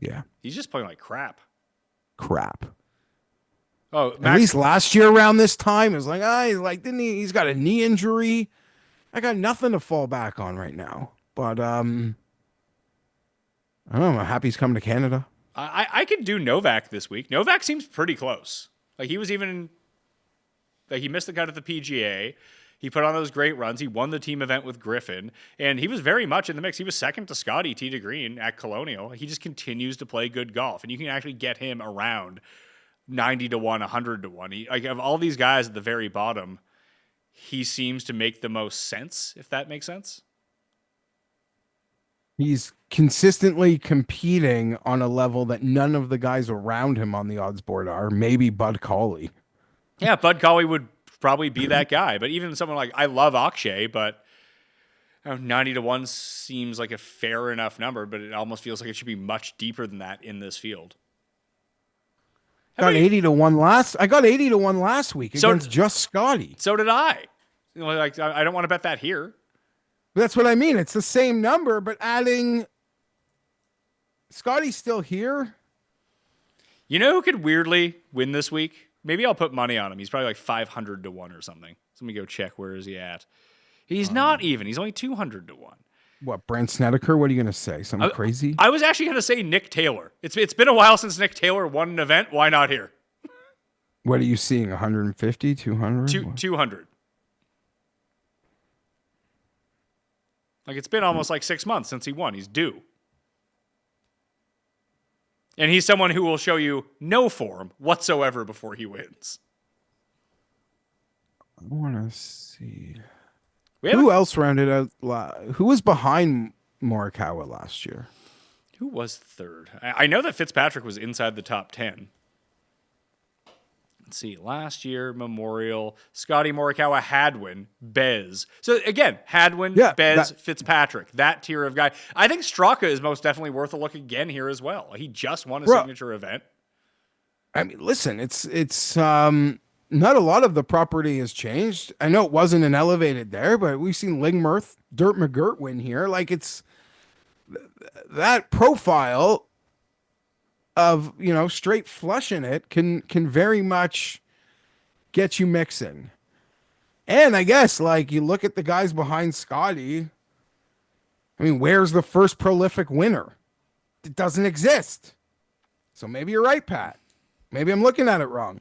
Yeah. He's just playing like crap. Oh, at least last year around this time, it was like, he's got a knee injury. I got nothing to fall back on right now. But I don't know. I'm happy he's coming to Canada. I could do Novak this week. Novak seems pretty close. Like he was even like he missed the cut at the PGA. He put on those great runs. He won the team event with Griffin, and he was very much in the mix. He was second to Scotty tee to green at Colonial. He just continues to play good golf, and you can actually get him around 90 to 1, 100 to 1. Like of all these guys at the very bottom, he seems to make the most sense, if that makes sense. He's consistently competing on a level that none of the guys around him on the odds board are. Maybe Bud Cauley. Yeah, Bud Cauley would probably be that guy. But even someone like, I love Akshay, but 90 to 1 seems like a fair enough number, but it almost feels like it should be much deeper than that in this field. Got 80 to 1 last. I got 80 to 1 last week against just Scotty. So did I. You know, like I don't want to bet that here. That's what I mean. It's the same number, but adding Scotty's still here. You know who could weirdly win this week? Maybe I'll put money on him. He's probably like 500 to 1 or something. So let me go check. Where is he at? He's not even. He's only 200 to 1. What, Brent Snedeker? What are you going to say? Something crazy? I was actually going to say Nick Taylor. It's been a while since Nick Taylor won an event. Why not here? What are you seeing? 150, 200? 200. Like it's been almost like 6 months since he won. He's due. And he's someone who will show you no form whatsoever before he wins. I want to see. Who else rounded out? Who was behind Morikawa last year? Who was third? I know that Fitzpatrick was inside the top 10. Let's see. Last year, Memorial, Scotty Morikawa, Hadwin, Bez. So again, Hadwin, Bez, Fitzpatrick, that tier of guy. I think Straka is most definitely worth a look again here as well. He just won a signature event. I mean, listen, it's not a lot of the property has changed. I know it wasn't an elevated there, but we've seen Lingmerth, Dirt McGirt win here. Like it's that profile of, straight flushing it can very much get you mixing. And I guess like you look at the guys behind Scotty. I mean, where's the first prolific winner? It doesn't exist. So maybe you're right, Pat. Maybe I'm looking at it wrong.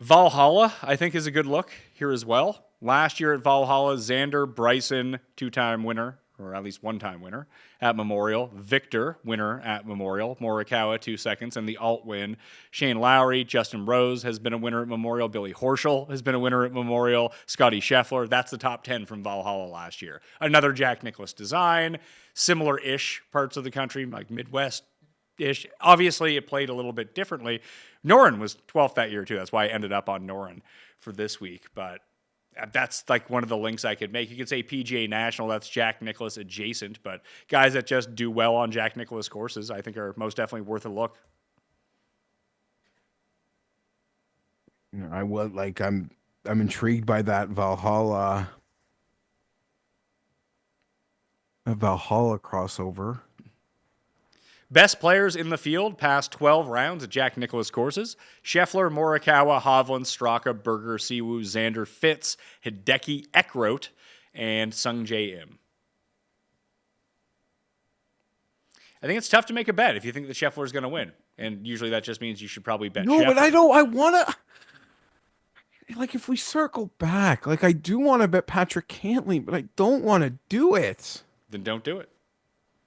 Valhalla, I think, is a good look here as well. Last year at Valhalla, Xander, Bryson, 2-time winner, or at least 1-time winner at Memorial. Victor, winner at Memorial. Morikawa, 2 seconds, and the alt win. Shane Lowry, Justin Rose has been a winner at Memorial. Billy Horschel has been a winner at Memorial. Scotty Scheffler, that's the top 10 from Valhalla last year. Another Jack Nicklaus design, similar-ish parts of the country, like Midwest-ish. Obviously, it played a little bit differently. Noren was 12th that year, too. That's why I ended up on Noren for this week, but that's like one of the links I could make. You could say PGA National, that's Jack Nicklaus adjacent, but guys that just do well on Jack Nicklaus courses, I think are most definitely worth a look. I would like, I'm intrigued by that Valhalla crossover. Best players in the field past 12 rounds at Jack Nicklaus courses: Scheffler, Morikawa, Hovland, Straka, Berger, Siwoo, Xander, Fitz, Hideki, Eckroat, and Sung Jae Im. I think it's tough to make a bet if you think that Scheffler is going to win. And usually that just means you should probably bet Scheffler. But I want to, like if we circle back, like I do want to bet Patrick Cantley, but I don't want to do it. Then don't do it.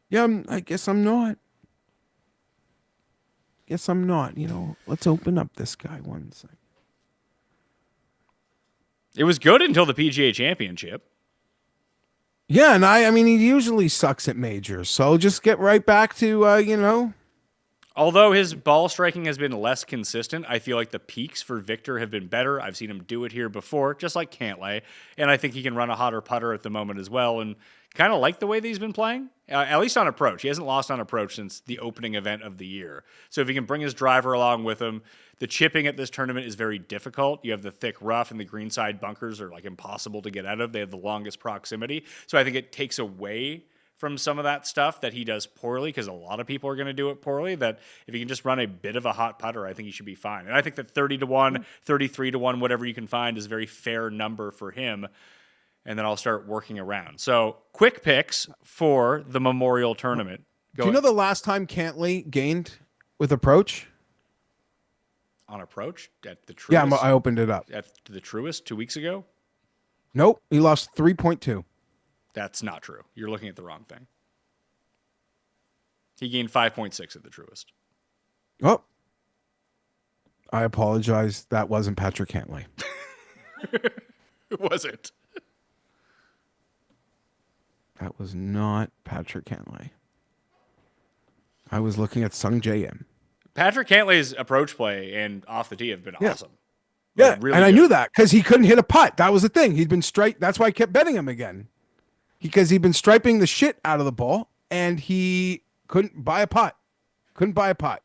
Yeah, I guess I'm not. Let's open up this guy one second. It was good until the PGA Championship. Yeah, and I mean, he usually sucks at majors, so just get right back to, Although his ball striking has been less consistent, I feel like the peaks for Victor have been better. I've seen him do it here before, just like Cantlay, and I think he can run a hotter putter at the moment as well, and kind of like the way that he's been playing, at least on approach. He hasn't lost on approach since the opening event of the year. So if he can bring his driver along with him, the chipping at this tournament is very difficult. You have the thick rough, and the greenside bunkers are like impossible to get out of. They have the longest proximity. So I think it takes away from some of that stuff that he does poorly, because a lot of people are going to do it poorly, that if he can just run a bit of a hot putter, I think he should be fine. And I think that 30 to 1, 33 to 1, whatever you can find is a very fair number for him. and then I'll start working around. So quick picks for the Memorial Tournament. Do you know the last time Cantley gained with approach? On approach at the Truist? Yeah, I opened it up. At the Truist 2 weeks ago? Nope, he lost 3.2. That's not true. You're looking at the wrong thing. He gained 5.6 at the Truist. Oh, I apologize. That wasn't Patrick Cantley. Who was it? That was not Patrick Cantley. I was looking at Sung J.M. Patrick Cantley's approach play and off the tee have been awesome. Yeah, Like, really and I good. knew that because he couldn't hit a putt. That was the thing. He'd been straight. That's why I kept betting him again. Because he'd been striping the shit out of the ball, and he couldn't buy a putt. Couldn't buy a putt.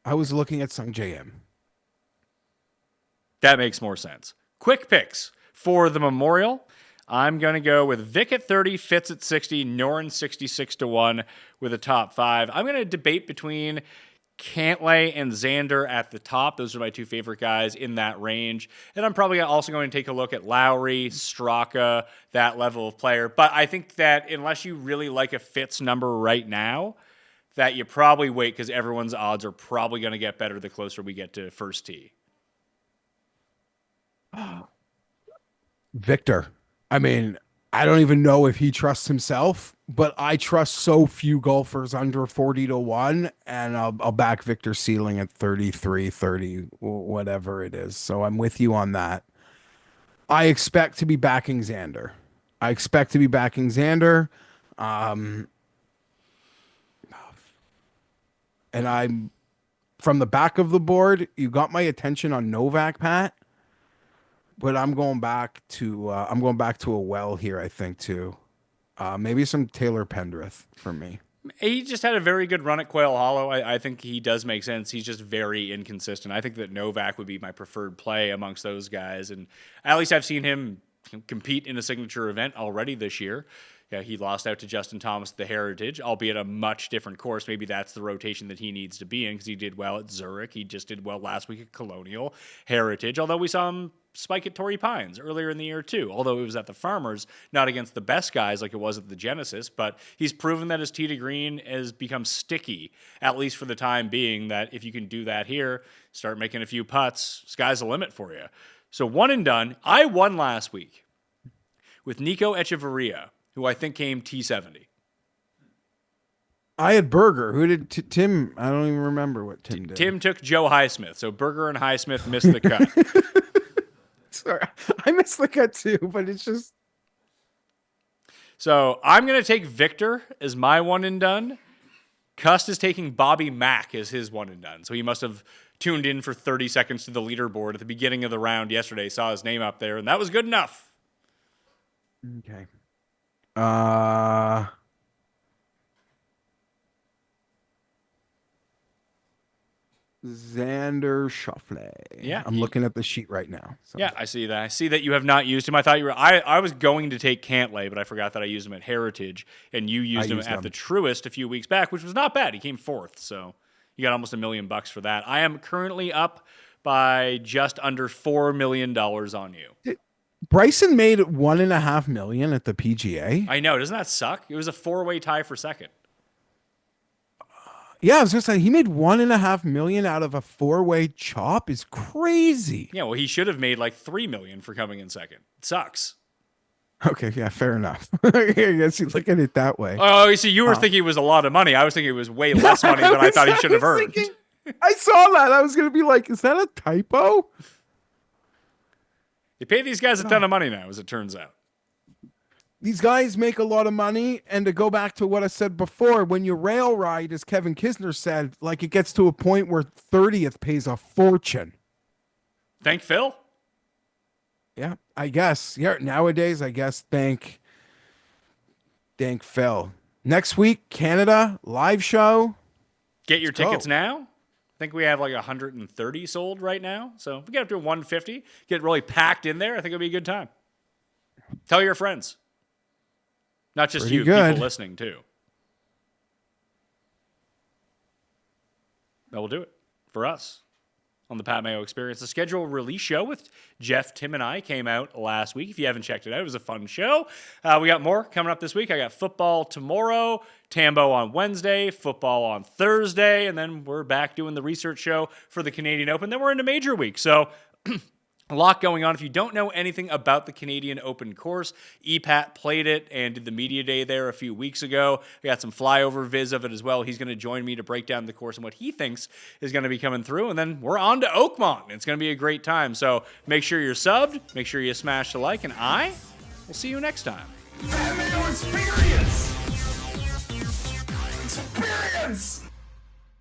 I was looking at Sung J.M. That makes more sense. Quick picks for the Memorial. I'm going to go with Vic at 30, Fitz at 60, Noren 66 to 1 with a top 5. I'm going to debate between Cantlay and Xander at the top. Those are my two favorite guys in that range. And I'm probably also going to take a look at Lowry, Straka, that level of player. But I think that unless you really like a Fitz number right now, that you probably wait because everyone's odds are probably going to get better the closer we get to first tee. Victor. I mean, I don't even know if he trusts himself, but I trust so few golfers under 40 to 1, and I'll back Victor ceiling at 33, 30, whatever it is. So I'm with you on that. I expect to be backing Xander. And I'm from the back of the board. You got my attention on Novak, Pat. But I'm going back to a well here, I think, too. Maybe some Taylor Pendrith for me. He just had a very good run at Quail Hollow. I think he does make sense. He's just very inconsistent. I think that Novak would be my preferred play amongst those guys. And at least I've seen him compete in a signature event already this year. Yeah, he lost out to Justin Thomas at the Heritage, albeit a much different course. Maybe that's the rotation that he needs to be in because he did well at Zurich. He just did well last week at Colonial Heritage, although we saw him spike at Torrey Pines earlier in the year too, although it was at the Farmers, not against the best guys like it was at the Genesis, but he's proven that his tee to green has become sticky, at least for the time being, that if you can do that here, start making a few putts, sky's the limit for you. So one and done. I won last week with Nico Echeverria, who I think came T70. I had Berger. Who did Tim? I don't even remember what Tim did. Tim took Joe Highsmith, so Berger and Highsmith missed the cut. Sorry, I missed the cut too, but it's just. So I'm going to take Victor as my one and done. Cust is taking Bobby Mack as his one and done. So he must have tuned in for 30 seconds to the leaderboard at the beginning of the round yesterday, saw his name up there, and that was good enough. Okay. Xander Schauffele. Yeah, I'm looking at the sheet right now. So. Yeah, I see that. I see that you have not used him. I thought you were. I was going to take Cantlay, but I forgot that I used him at Heritage, and you used him at the Truist a few weeks back, which was not bad. He came fourth, so you got almost $1 million for that. I am currently up by just under $4 million on you. Bryson made $1.5 million at the PGA. I know. Doesn't that suck? It was a 4-way tie for second. Yeah, I was gonna say he made $1.5 million out of a 4-way chop is crazy. Yeah, well, he should have made like $3 million for coming in second. It sucks. Okay, yeah, fair enough. I guess you look at it that way. Oh, you see, you were thinking it was a lot of money. I was thinking it was way less money than I thought he should have earned. I saw that. I was gonna be like, is that a typo? They pay these guys a ton of money now, as it turns out. These guys make a lot of money, and to go back to what I said before, when you rail ride, as Kevin Kisner said, like it gets to a point where 30th pays a fortune. Thank Phil. Yeah, I guess. Yeah, nowadays, I guess thank Phil. Next week, Canada live show. Get your tickets now. I think we have like 130 sold right now. So if we get up to 150, get really packed in there, I think it'll be a good time. Tell your friends. Not just Pretty you, good. people listening too. That will do it for us on the Pat Mayo Experience. The schedule release show with Jeff, Tim, and I came out last week. If you haven't checked it out, it was a fun show. We got more coming up this week. I got football tomorrow, Tambo on Wednesday, football on Thursday, and then we're back doing the research show for the Canadian Open. Then we're into major week. So a lot going on. If you don't know anything about the Canadian Open course, EPAT played it and did the media day there a few weeks ago. I got some flyover viz of it as well. He's going to join me to break down the course and what he thinks is going to be coming through. And then we're on to Oakmont. It's going to be a great time. So make sure you're subbed. Make sure you smash the like. And I will see you next time. Pat Mayo Experience! Experience!